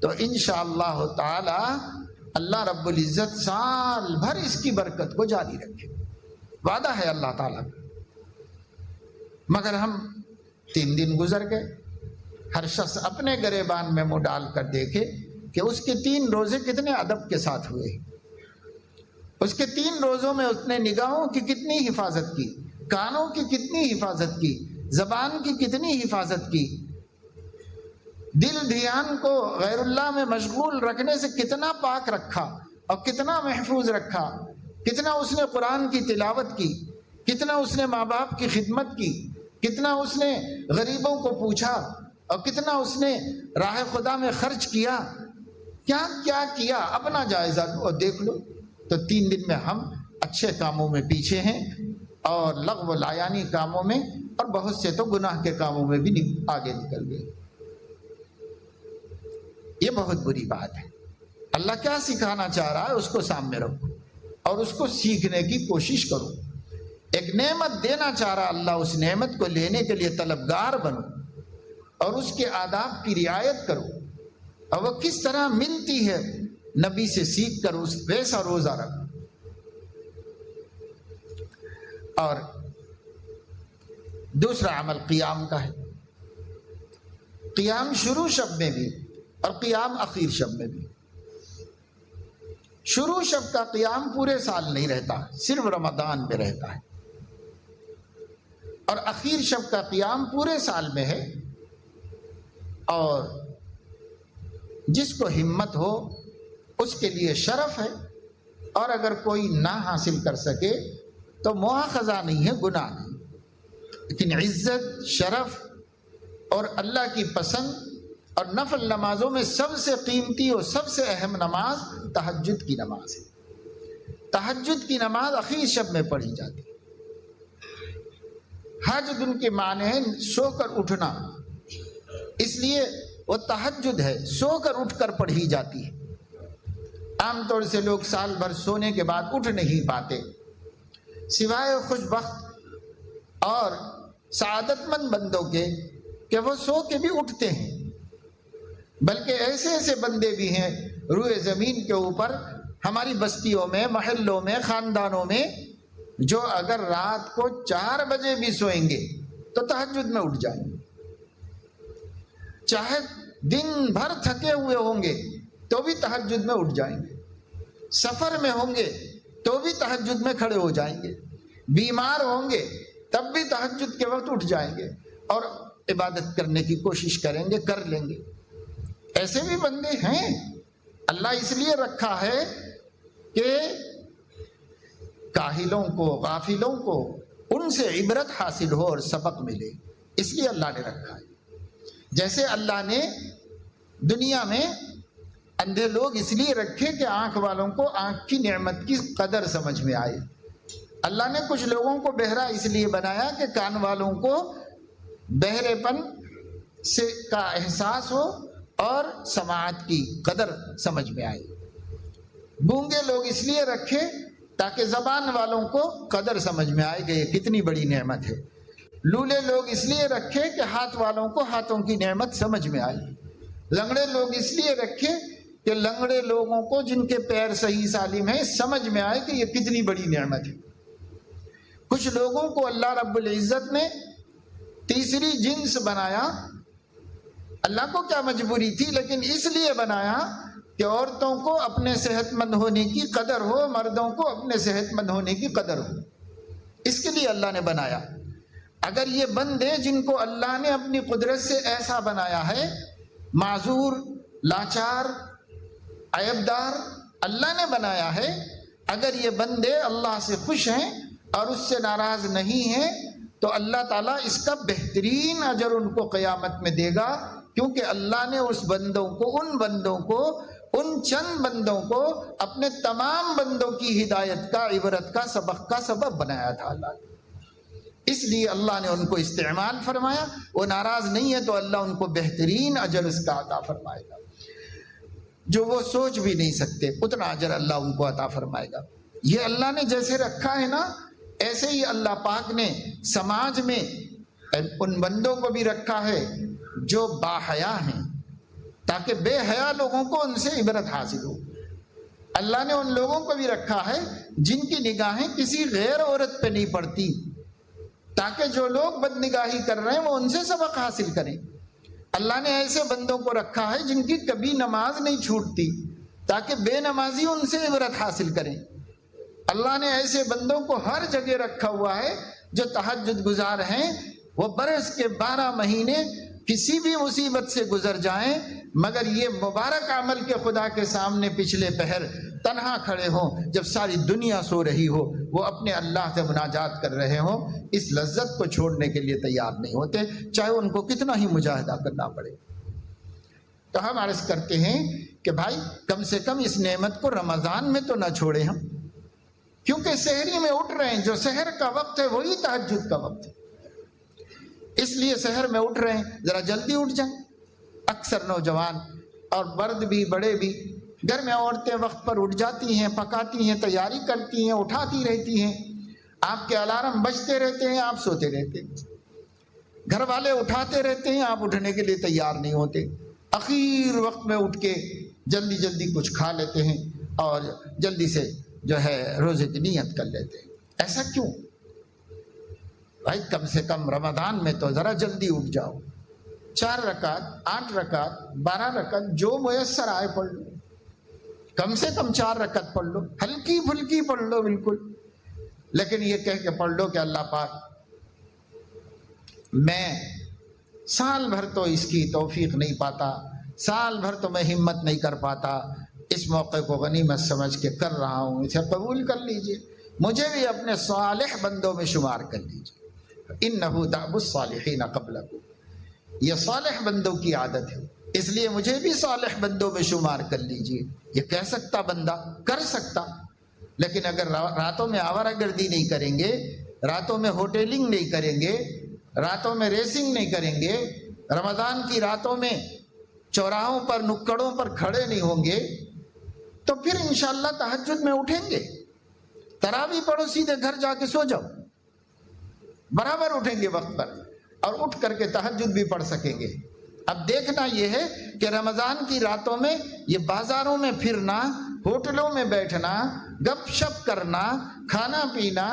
تو انشاءاللہ تعالی اللہ رب العزت سال بھر اس کی برکت کو جاری رکھے. وعدہ ہے اللہ تعالیٰ کا. مگر ہم 3 دن گزر گئے، ہر شخص اپنے گریبان میں منہ ڈال کر دیکھے کہ اس کے 3 روزے کتنے ادب کے ساتھ ہوئے، اس کے 3 روزوں میں اس نے نگاہوں کی کتنی حفاظت کی، کانوں کی کتنی حفاظت کی، زبان کی کتنی حفاظت کی، دل دھیان کو غیر اللہ میں مشغول رکھنے سے کتنا پاک رکھا اور کتنا محفوظ رکھا، کتنا اس نے قرآن کی تلاوت کی، کتنا اس نے ماں باپ کی خدمت کی، کتنا اس نے غریبوں کو پوچھا اور کتنا اس نے راہ خدا میں خرچ کیا، کیا کیا کیا، اپنا جائزہ لو اور دیکھ لو۔ تو 3 دن میں ہم اچھے کاموں میں پیچھے ہیں اور لغو و لایانی کاموں میں، اور بہت سے تو گناہ کے کاموں میں بھی آگے نکل گئے۔ یہ بہت بری بات ہے۔ اللہ کیا سکھانا چاہ رہا ہے اس کو سامنے رکھو اور اس کو سیکھنے کی کوشش کرو۔ ایک نعمت دینا چاہ رہا اللہ، اس نعمت کو لینے کے لیے طلبگار بنو اور اس کے آداب کی رعایت کرو، اور وہ کس طرح ملتی ہے نبی سے سیکھ کر اس ویسا روزہ رکھو۔ اور دوسرا عمل قیام کا ہے، قیام شروع شب میں بھی اور قیام اخیر شب میں بھی۔ شروع شب کا قیام پورے سال نہیں رہتا، صرف رمضان میں رہتا ہے، اور اخیر شب کا قیام پورے سال میں ہے، اور جس کو ہمت ہو اس کے لیے شرف ہے، اور اگر کوئی نہ حاصل کر سکے تو مواخذہ نہیں ہے، گناہ نہیں، لیکن عزت، شرف اور اللہ کی پسند اور نفل نمازوں میں سب سے قیمتی اور سب سے اہم نماز تہجد کی نماز ہے۔ تہجد کی نماز اخیر شب میں پڑھی جاتی ہے۔ حج دن کے معنی ہے سو کر اٹھنا، اس لیے وہ تہجد ہے، سو کر اٹھ کر پڑھی جاتی ہے۔ عام طور سے لوگ سال بھر سونے کے بعد اٹھ نہیں پاتے، سوائے خوش بخت اور سعادت مند بندوں کے کہ وہ سو کے بھی اٹھتے ہیں، بلکہ ایسے ایسے بندے بھی ہیں روئے زمین کے اوپر، ہماری بستیوں میں، محلوں میں، خاندانوں میں، جو اگر رات کو 4 بجے بھی سوئیں گے تو تہجد میں اٹھ جائیں گے، چاہے دن بھر تھکے ہوئے ہوں گے تو بھی تہجد میں اٹھ جائیں گے، سفر میں ہوں گے تو بھی تہجد میں کھڑے ہو جائیں گے، بیمار ہوں گے تب بھی تہجد کے وقت اٹھ جائیں گے اور عبادت کرنے کی کوشش کریں گے، کر لیں گے۔ ایسے بھی بندے ہیں، اللہ اس لیے رکھا ہے کہ کاہلوں کو، غافلوں کو ان سے عبرت حاصل ہو اور سبق ملے، اس لیے اللہ نے رکھا ہے۔ جیسے اللہ نے دنیا میں اندھے لوگ اس لیے رکھے کہ آنکھ والوں کو آنکھ کی نعمت کی قدر سمجھ میں آئے، اللہ نے کچھ لوگوں کو بہرا اس لیے بنایا کہ کان والوں کو بہرے پن سے کا احساس ہو اور سماعت کی قدر سمجھ میں آئے، گونگے لوگ اس لیے رکھے تاکہ زبان والوں کو قدر سمجھ میں آئے کہ یہ کتنی بڑی نعمت ہے، لولے لوگ اس لیے رکھے کہ ہاتھ والوں کو ہاتھوں کی نعمت سمجھ میں آئے، لنگڑے لوگ اس لیے رکھے کہ لنگڑے لوگوں کو جن کے پیر صحیح سالم ہیں سمجھ میں آئے کہ یہ کتنی بڑی نعمت ہے۔ کچھ لوگوں کو اللہ رب العزت نے تیسری جنس بنایا، اللہ کو کیا مجبوری تھی، لیکن اس لیے بنایا کہ عورتوں کو اپنے صحت مند ہونے کی قدر ہو، مردوں کو اپنے صحت مند ہونے کی قدر ہو، اس کے لیے اللہ نے بنایا۔ اگر یہ بندے جن کو اللہ نے اپنی قدرت سے ایسا بنایا ہے، معذور، لاچار، عیبدار اللہ نے بنایا ہے، اگر یہ بندے اللہ سے خوش ہیں اور اس سے ناراض نہیں ہیں تو اللہ تعالیٰ اس کا بہترین اجر ان کو قیامت میں دے گا، کیونکہ اللہ نے اس بندوں کو، ان بندوں کو، ان چند بندوں کو اپنے تمام بندوں کی ہدایت کا، عبرت کا، سبق کا سبب بنایا تھا اللہ نے، اس لیے اللہ نے ان کو استعمال فرمایا۔ وہ ناراض نہیں ہے تو اللہ ان کو بہترین اجر اس کا عطا فرمائے گا، جو وہ سوچ بھی نہیں سکتے، اتنا اجر اللہ ان کو عطا فرمائے گا۔ یہ اللہ نے جیسے رکھا ہے نا، ایسے ہی اللہ پاک نے سماج میں ان بندوں کو بھی رکھا ہے جو باحیا ہیں، تاکہ بے حیا لوگوں کو ان سے عبرت حاصل ہو۔ اللہ نے ان لوگوں کو بھی رکھا ہے جن کی نگاہیں کسی غیر عورت پہ نہیں پڑتی، تاکہ جو لوگ بد نگاہی کر رہے ہیں وہ ان سے سبق حاصل کریں۔ اللہ نے ایسے بندوں کو رکھا ہے جن کی کبھی نماز نہیں چھوٹتی تاکہ بے نمازی ان سے عبرت حاصل کریں۔ اللہ نے ایسے بندوں کو ہر جگہ رکھا ہوا ہے جو تہجد گزار ہیں، وہ برس کے 12 مہینے کسی بھی مصیبت سے گزر جائیں مگر یہ مبارک عمل کے خدا کے سامنے پچھلے پہر تنہا کھڑے ہوں جب ساری دنیا سو رہی ہو، وہ اپنے اللہ سے مناجات کر رہے ہوں، اس لذت کو چھوڑنے کے لیے تیار نہیں ہوتے، چاہے ان کو کتنا ہی مجاہدہ کرنا پڑے۔ تو ہم عرض کرتے ہیں کہ بھائی کم سے کم اس نعمت کو رمضان میں تو نہ چھوڑیں ہم، کیونکہ سحری میں اٹھ رہے ہیں، جو سحر کا وقت ہے وہی تہجد کا وقت ہے، اس لیے سحر میں اٹھ رہے ہیں، ذرا جلدی اٹھ جائیں۔ اکثر نوجوان اور مرد بھی بڑے بھی، گھر میں عورتیں وقت پر اٹھ جاتی ہیں، پکاتی ہیں، تیاری کرتی ہیں، اٹھاتی رہتی ہیں، آپ کے الارم بجتے رہتے ہیں، آپ سوتے رہتے ہیں، گھر والے اٹھاتے رہتے ہیں، آپ اٹھنے کے لیے تیار نہیں ہوتے، اخیر وقت میں اٹھ کے جلدی جلدی کچھ کھا لیتے ہیں اور جلدی سے جو ہے روزے کی نیت کر لیتے ہیں۔ ایسا کیوں؟ بھائی کم سے کم رمضان میں تو ذرا جلدی اٹھ جاؤ، 4 رکعت 8 رکعت 12 رکعت جو میسر آئے پڑھ لو، کم سے کم 4 رکعت پڑھ لو، ہلکی پھلکی پڑھ لو بالکل، لیکن یہ کہہ کے پڑھ لو کہ اللہ پاک میں سال بھر تو اس کی توفیق نہیں پاتا، سال بھر تو میں ہمت نہیں کر پاتا، اس موقع کو غنیمت سمجھ کے کر رہا ہوں، اسے قبول کر لیجئے، مجھے بھی اپنے صالح بندوں میں شمار کر لیجئے۔ اِنَّهُ دَعْبُ الصَّالِحِينَ قَبْلَكُمْ، یہ صالح بندوں کی عادت ہے، اس لیے مجھے بھی صالح بندوں میں شمار کر لیجئے۔ یہ کہہ سکتا بندہ کر سکتا، لیکن اگر راتوں میں آوارہ گردی نہیں کریں گے، راتوں میں ہوٹلنگ نہیں کریں گے، راتوں میں ریسنگ نہیں کریں گے، رمضان کی راتوں میں چوراہوں پر نکڑوں پر کھڑے نہیں ہوں گے، تو پھر انشاءاللہ تہجد میں اٹھیں گے، تراویح پڑھو سیدھے گھر جا کے سو جاؤ، برابر اٹھیں گے وقت پر اور اٹھ کر کے تہجد بھی پڑھ سکیں گے۔ اب دیکھنا یہ ہے کہ رمضان کی راتوں میں یہ بازاروں میں پھرنا، ہوٹلوں میں بیٹھنا، گپ شپ کرنا، کھانا پینا،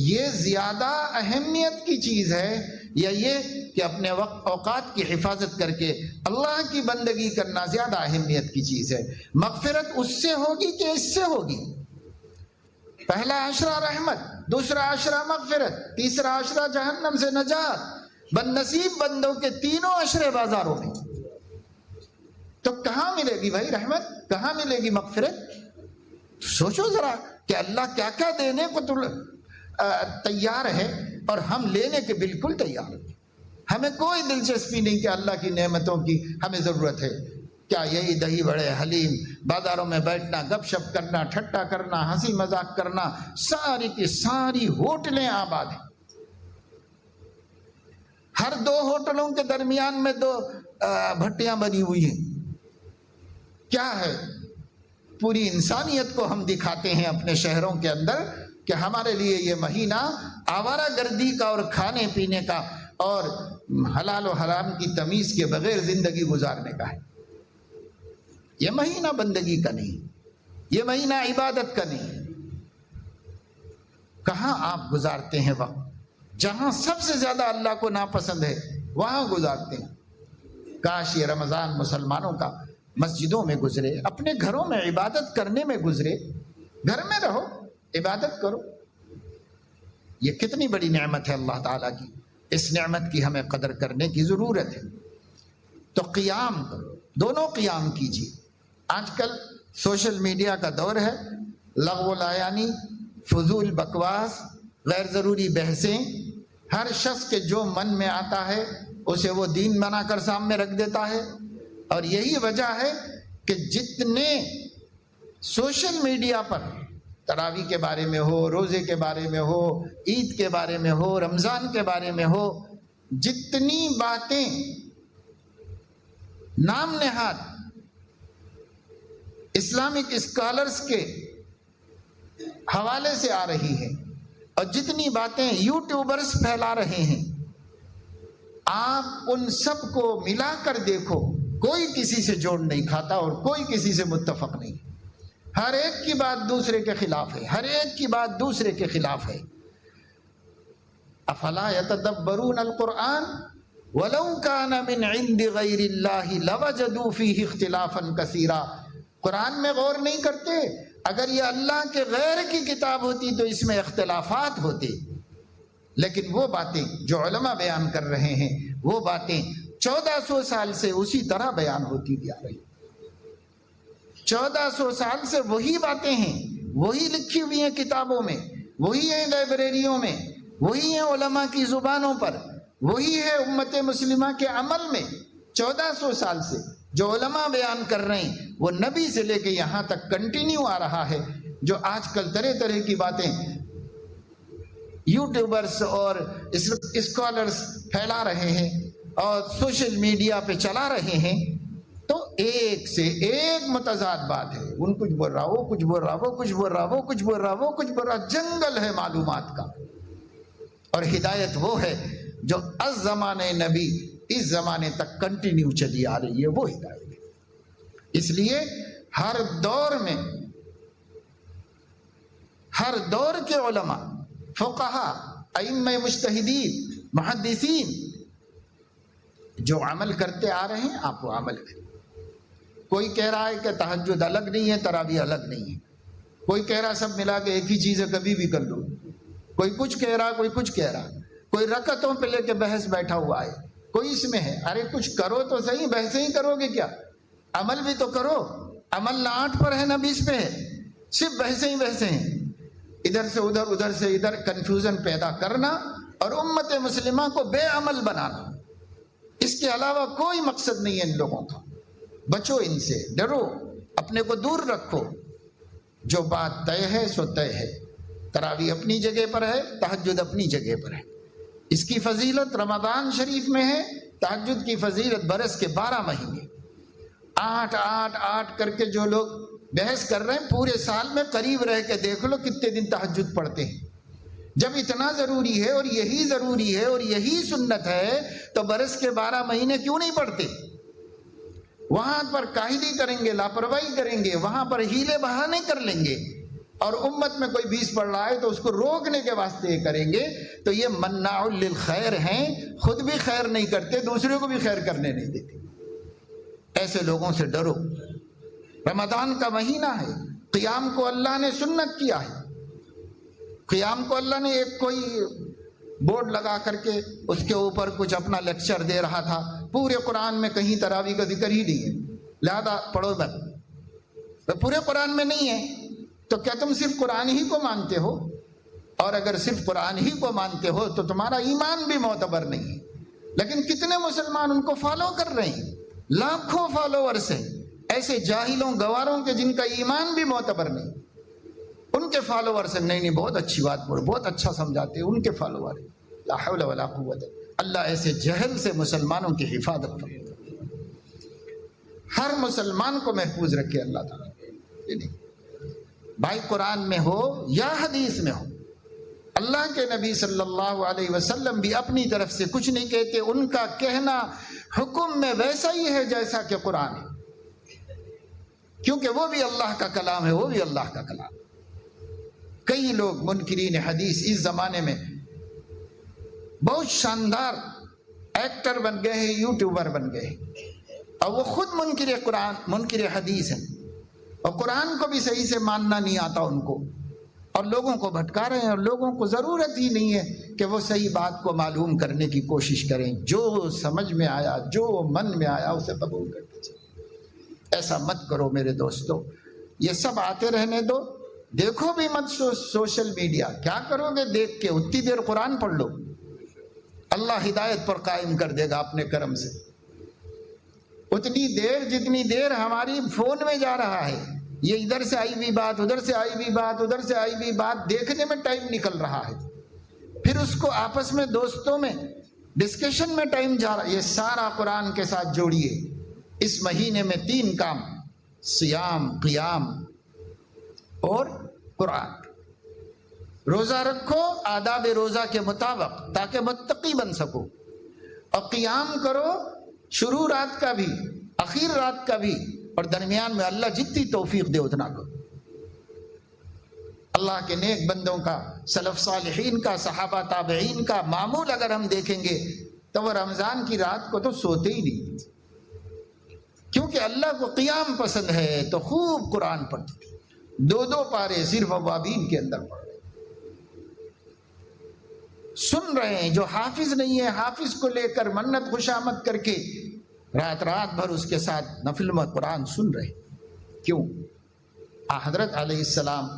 یہ زیادہ اہمیت کی چیز ہے یا یہ کہ اپنے وقت اوقات کی حفاظت کر کے اللہ کی بندگی کرنا زیادہ اہمیت کی چیز ہے؟ مغفرت اس سے ہوگی کہ اس سے ہوگی؟ پہلا عشرہ رحمت، دوسرا عشرہ مغفرت، تیسرا عشرہ جہنم سے نجات، بد نصیب بندوں کے تینوں عشرے بازاروں میں، تو کہاں ملے گی بھائی رحمت، کہاں ملے گی مغفرت؟ سوچو ذرا کہ اللہ کیا کیا دینے کو تیار ہے اور ہم لینے کے بالکل تیار ہیں، ہمیں کوئی دلچسپی نہیں کہ اللہ کی نعمتوں کی ہمیں ضرورت ہے، کیا یہی دہی بڑے حلیم بازاروں میں بیٹھنا، گپ شپ کرنا، ٹھٹا کرنا، ہنسی مذاق کرنا، ساری کی ساری ہوٹلیں آباد ہیں، ہر 2 ہوٹلوں کے درمیان میں 2 بھٹیاں بنی ہوئی ہیں، کیا ہے؟ پوری انسانیت کو ہم دکھاتے ہیں اپنے شہروں کے اندر کہ ہمارے لیے یہ مہینہ آوارہ گردی کا اور کھانے پینے کا اور حلال و حرام کی تمیز کے بغیر زندگی گزارنے کا ہے۔ یہ مہینہ بندگی کا نہیں، یہ مہینہ عبادت کا نہیں۔ کہاں آپ گزارتے ہیں وقت؟ جہاں سب سے زیادہ اللہ کو ناپسند ہے وہاں گزارتے ہیں۔ کاش یہ رمضان مسلمانوں کا مسجدوں میں گزرے، اپنے گھروں میں عبادت کرنے میں گزرے، گھر میں رہو، عبادت کرو۔ یہ کتنی بڑی نعمت ہے اللہ تعالیٰ کی، اس نعمت کی ہمیں قدر کرنے کی ضرورت ہے۔ تو قیام کرو، دونوں قیام کیجیے۔ آج کل سوشل میڈیا کا دور ہے، لغو لایانی، فضول بکواس، غیر ضروری بحثیں، ہر شخص کے جو من میں آتا ہے اسے وہ دین بنا کر سامنے رکھ دیتا ہے، اور یہی وجہ ہے کہ جتنے سوشل میڈیا پر تراویح کے بارے میں ہو، روزے کے بارے میں ہو، عید کے بارے میں ہو، رمضان کے بارے میں ہو، جتنی باتیں نام نہاد اسلامک اسکالرز کے حوالے سے آ رہی ہیں اور جتنی باتیں یوٹیوبرز پھیلا رہے ہیں، آپ ان سب کو ملا کر دیکھو، کوئی کسی سے جوڑ نہیں کھاتا اور کوئی کسی سے متفق نہیں، ہر ایک کی بات دوسرے کے خلاف ہے، ہر ایک کی بات دوسرے کے خلاف ہے۔ افلا یتدبرون القرآن، وَلَوْ كَانَ مِنْ عِنْدِ غَيْرِ اللَّهِ لَوَجَدُوا فِيهِ اخْتِلَافًا كَثِيرًا۔ قرآن میں غور نہیں کرتے، اگر یہ اللہ کے غیر کی کتاب ہوتی تو اس میں اختلافات ہوتے، لیکن وہ باتیں جو علماء بیان کر رہے ہیں وہ باتیں 1400 سال سے اسی طرح بیان ہوتی بھی آ رہی، 1400 سال سے وہی باتیں ہیں، وہی لکھی ہوئی ہیں کتابوں میں، وہی ہیں لائبریریوں میں، وہی ہیں علماء کی زبانوں پر، وہی ہے امت مسلمہ کے عمل میں۔ 1400 سال سے جو علماء بیان کر رہے ہیں وہ نبی سے لے کے یہاں تک کنٹینیو آ رہا ہے۔ جو آج کل طرح طرح کی باتیں یوٹیوبرز اور اسکالرز پھیلا رہے ہیں اور سوشل میڈیا پہ چلا رہے ہیں، تو ایک سے ایک متضاد بات ہے، ان کچھ بول رہا وہ کچھ بول رہا وہ کچھ بول رہا وہ کچھ بول رہا وہ کچھ بول رہا، جنگل ہے معلومات کا۔ اور ہدایت وہ ہے جو از زمانے نبی اس زمانے تک کنٹینیو چلی آ رہی ہے، وہ ہدایت ہے۔ اس لیے ہر دور میں ہر دور کے علماء، فقہا، ائمہ مجتہدین، محدثین جو عمل کرتے آ رہے ہیں آپ وہ عمل کریں۔ کوئی کہہ رہا ہے کہ تہجد الگ نہیں ہے، تراویح الگ نہیں ہے، کوئی کہہ رہا سب ملا کے ایک ہی چیز ہے کبھی بھی کر لو، کوئی کچھ کہہ رہا کوئی کچھ کہہ رہا، کوئی رکعتوں پہ لے کے بحث بیٹھا ہوا ہے، کوئی اس میں ہے۔ ارے کچھ کرو تو صحیح، بحثیں ہی کرو گے کیا؟ عمل بھی تو کرو۔ عمل نہ 8 پر ہے نہ 20 پہ ہے، صرف بحثیں ہی بحثیں ہیں، ادھر سے ادھر ادھر سے ادھر کنفیوژن پیدا کرنا اور امت مسلمہ کو بے عمل بنانا، اس کے علاوہ کوئی مقصد نہیں ہے ان لوگوں کا۔ بچو ان سے، ڈرو، اپنے کو دور رکھو۔ جو بات طے ہے سو طے ہے، تراویح اپنی جگہ پر ہے، تہجد اپنی جگہ پر ہے۔ اس کی فضیلت رمضان شریف میں ہے، تہجد کی فضیلت برس کے 12 مہینے۔ 8 کر کے جو لوگ بحث کر رہے ہیں، پورے سال میں قریب رہ کے دیکھ لو کتنے دن تہجد پڑھتے ہیں۔ جب اتنا ضروری ہے اور یہی ضروری ہے اور یہی سنت ہے تو برس کے 12 مہینے کیوں نہیں پڑھتے؟ وہاں پر کاہلی کریں گے، لاپرواہی کریں گے، وہاں پر ہیلے بہانے کر لیں گے، اور امت میں کوئی 20 پڑھ رہا ہے تو اس کو روکنے کے واسطے یہ کریں گے، تو یہ مناع للخیر ہیں، خود بھی خیر نہیں کرتے، دوسرے کو بھی خیر کرنے نہیں دیتے۔ ایسے لوگوں سے ڈرو۔ رمضان کا مہینہ ہے، قیام کو اللہ نے سنت کیا ہے۔ قیام کو اللہ نے ایک کوئی بورڈ لگا کر کے اس کے اوپر کچھ اپنا لیکچر دے رہا تھا، پورے قرآن میں کہیں تراویح کا ذکر ہی نہیں ہے، لہذا پڑھو مت۔ تو پورے قرآن میں نہیں ہے تو کیا تم صرف قرآن ہی کو مانتے ہو؟ اور اگر صرف قرآن ہی کو مانتے ہو تو تمہارا ایمان بھی معتبر نہیں ہے۔ لیکن کتنے مسلمان ان کو فالو کر رہے ہیں، لاکھوں فالوورز ہیں ایسے جاہلوں گواروں کے جن کا ایمان بھی معتبر نہیں، ان کے فالوورز ہیں۔ نہیں بہت اچھی بات بولے، بہت اچھا سمجھاتے ہیں، ان کے فالوور ہیں۔ لا حول ولا قوت۔ اللہ ایسے جہل سے مسلمانوں کی حفاظت کرے، ہر مسلمان کو محفوظ رکھے اللہ تعالیٰ۔ بھائی قرآن میں ہو یا حدیث میں ہو، اللہ کے نبی صلی اللہ علیہ وسلم بھی اپنی طرف سے کچھ نہیں کہتے، ان کا کہنا حکم میں ویسا ہی ہے جیسا کہ قرآن ہے، کیونکہ وہ بھی اللہ کا کلام ہے، وہ بھی اللہ کا کلام۔ کئی لوگ منکرین حدیث اس زمانے میں بہت شاندار ایکٹر بن گئے ہیں، یوٹیوبر بن گئے ہیں، اور وہ خود منکر قرآن منکر حدیث ہیں، اور قرآن کو بھی صحیح سے ماننا نہیں آتا ان کو، اور لوگوں کو بھٹکا رہے ہیں، اور لوگوں کو ضرورت ہی نہیں ہے کہ وہ صحیح بات کو معلوم کرنے کی کوشش کریں، جو سمجھ میں آیا، جو من میں آیا اسے قبول کر دیجیے۔ ایسا مت کرو میرے دوستو، یہ سب آتے رہنے دو، دیکھو بھی مت سوشل میڈیا، کیا کرو گے دیکھ کے؟ اتنی دیر قرآن پڑھ لو، اللہ ہدایت پر قائم کر دے گا اپنے کرم سے۔ اتنی دیر جتنی دیر ہماری فون میں جا رہا ہے، یہ ادھر سے آئی ہوئی بات، ادھر سے آئی ہوئی بات، ادھر سے آئی ہوئی بات دیکھنے میں ٹائم نکل رہا ہے، پھر اس کو آپس میں دوستوں میں ڈسکشن میں ٹائم جا رہا ہے۔ یہ سارا قرآن کے ساتھ جوڑیے۔ اس مہینے میں 3 کام، صیام، قیام اور قرآن۔ روزہ رکھو آداب روزہ کے مطابق تاکہ متقی بن سکو، اور قیام کرو شروع رات کا بھی، اخیر رات کا بھی، اور درمیان میں اللہ جتنی توفیق دے اتنا کرو۔ اللہ کے نیک بندوں کا، سلف صالحین کا، صحابہ تابعین کا معمول اگر ہم دیکھیں گے تو وہ رمضان کی رات کو تو سوتے ہی نہیں، کیونکہ اللہ کو قیام پسند ہے تو خوب قرآن پڑھتے تھے، 2 پارے صرف اوابین کے اندر پڑھ رہے، سن رہے ہیں۔ جو حافظ نہیں ہے، حافظ کو لے کر منت خوشامد کر کے رات بھر اس کے ساتھ نفل میں قرآن سن رہے۔ کیوں؟ حضرت علیہ السلام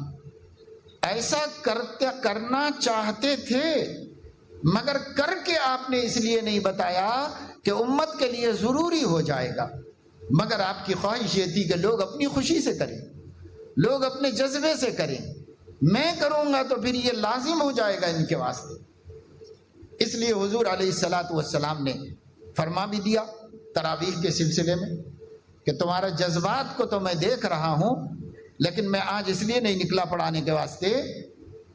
ایسا کرنا چاہتے تھے، مگر کر کے آپ نے اس لیے نہیں بتایا کہ امت کے لیے ضروری ہو جائے گا، مگر آپ کی خواہش یہ تھی کہ لوگ اپنی خوشی سے کریں، لوگ اپنے جذبے سے کریں، میں کروں گا تو پھر یہ لازم ہو جائے گا ان کے واسطے۔ اس لیے حضور علیہ السلام نے فرما بھی دیا تراویح کے سلسلے میں کہ تمہارا جذبات کو تو میں دیکھ رہا ہوں، لیکن میں آج اس لیے نہیں نکلا پڑھانے کے واسطے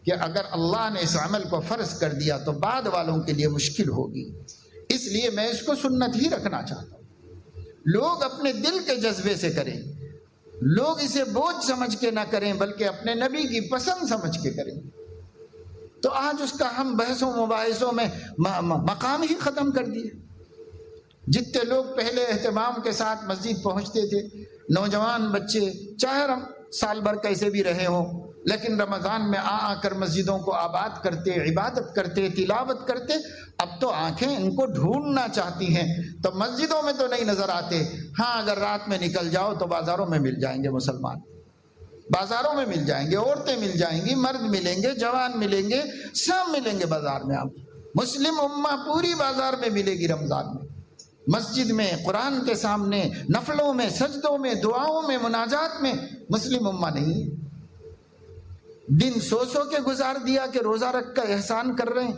کہ اگر اللہ نے اس عمل کو فرض کر دیا تو بعد والوں کے لیے مشکل ہوگی، اس لیے میں اس کو سنت ہی رکھنا چاہتا ہوں۔ لوگ اپنے دل کے جذبے سے کریں، لوگ اسے بوجھ سمجھ کے نہ کریں بلکہ اپنے نبی کی پسند سمجھ کے کریں۔ تو آج اس کا ہم بحثوں مباحثوں میں مقام ہی ختم کر دیے۔ جتنے لوگ پہلے اہتمام کے ساتھ مسجد پہنچتے تھے، نوجوان بچے چاہے سال بھر کیسے بھی رہے ہوں، لیکن رمضان میں آ کر مسجدوں کو آباد کرتے، عبادت کرتے، تلاوت کرتے، اب تو آنکھیں ان کو ڈھونڈنا چاہتی ہیں، تو مسجدوں میں تو نہیں نظر آتے۔ ہاں اگر رات میں نکل جاؤ تو بازاروں میں مل جائیں گے مسلمان، بازاروں میں مل جائیں گے، عورتیں مل جائیں گی، مرد ملیں گے، جوان ملیں گے، سب ملیں گے بازار میں۔ آپ مسلم امہ پوری بازار میں ملے گی رمضان میں، مسجد میں، قرآن کے سامنے، نفلوں میں، سجدوں میں، دعاؤں میں، مناجات میں۔ مسلم امہ نہیں ہے۔ دن سو کے گزار دیا کہ روزہ رکھ کر احسان کر رہے ہیں،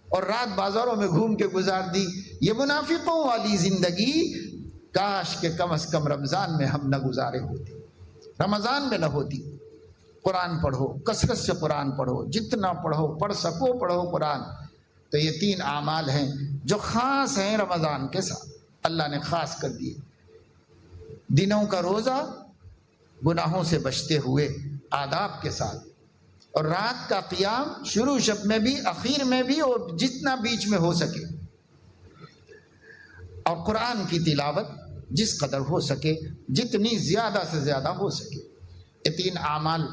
اور رات بازاروں میں گھوم کے گزار دی۔ یہ منافقوں والی زندگی کاش کہ کم از کم رمضان میں ہم نہ گزارے ہوتے، رمضان میں نہ ہوتی۔ قرآن پڑھو، کثرت سے قرآن پڑھو، جتنا پڑھو، پڑھ سکو پڑھو قرآن۔ تو یہ 3 اعمال ہیں جو خاص ہیں رمضان کے ساتھ، اللہ نے خاص کر دیے۔ دنوں کا روزہ گناہوں سے بچتے ہوئے آداب کے ساتھ، اور رات کا قیام شروع شب میں بھی، اخیر میں بھی، اور جتنا بیچ میں ہو سکے، اور قرآن کی تلاوت جس قدر ہو سکے، جتنی زیادہ سے زیادہ ہو سکے۔ یہ 3 اعمال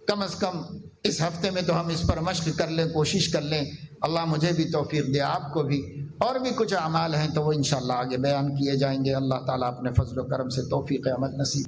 کم از کم اس ہفتے میں تو ہم اس پر مشق کر لیں، کوشش کر لیں۔ اللہ مجھے بھی توفیق دے، آپ کو بھی۔ اور بھی کچھ اعمال ہیں تو وہ انشاءاللہ آگے بیان کیے جائیں گے۔ اللہ تعالیٰ اپنے فضل و کرم سے توفیق عمل نصیب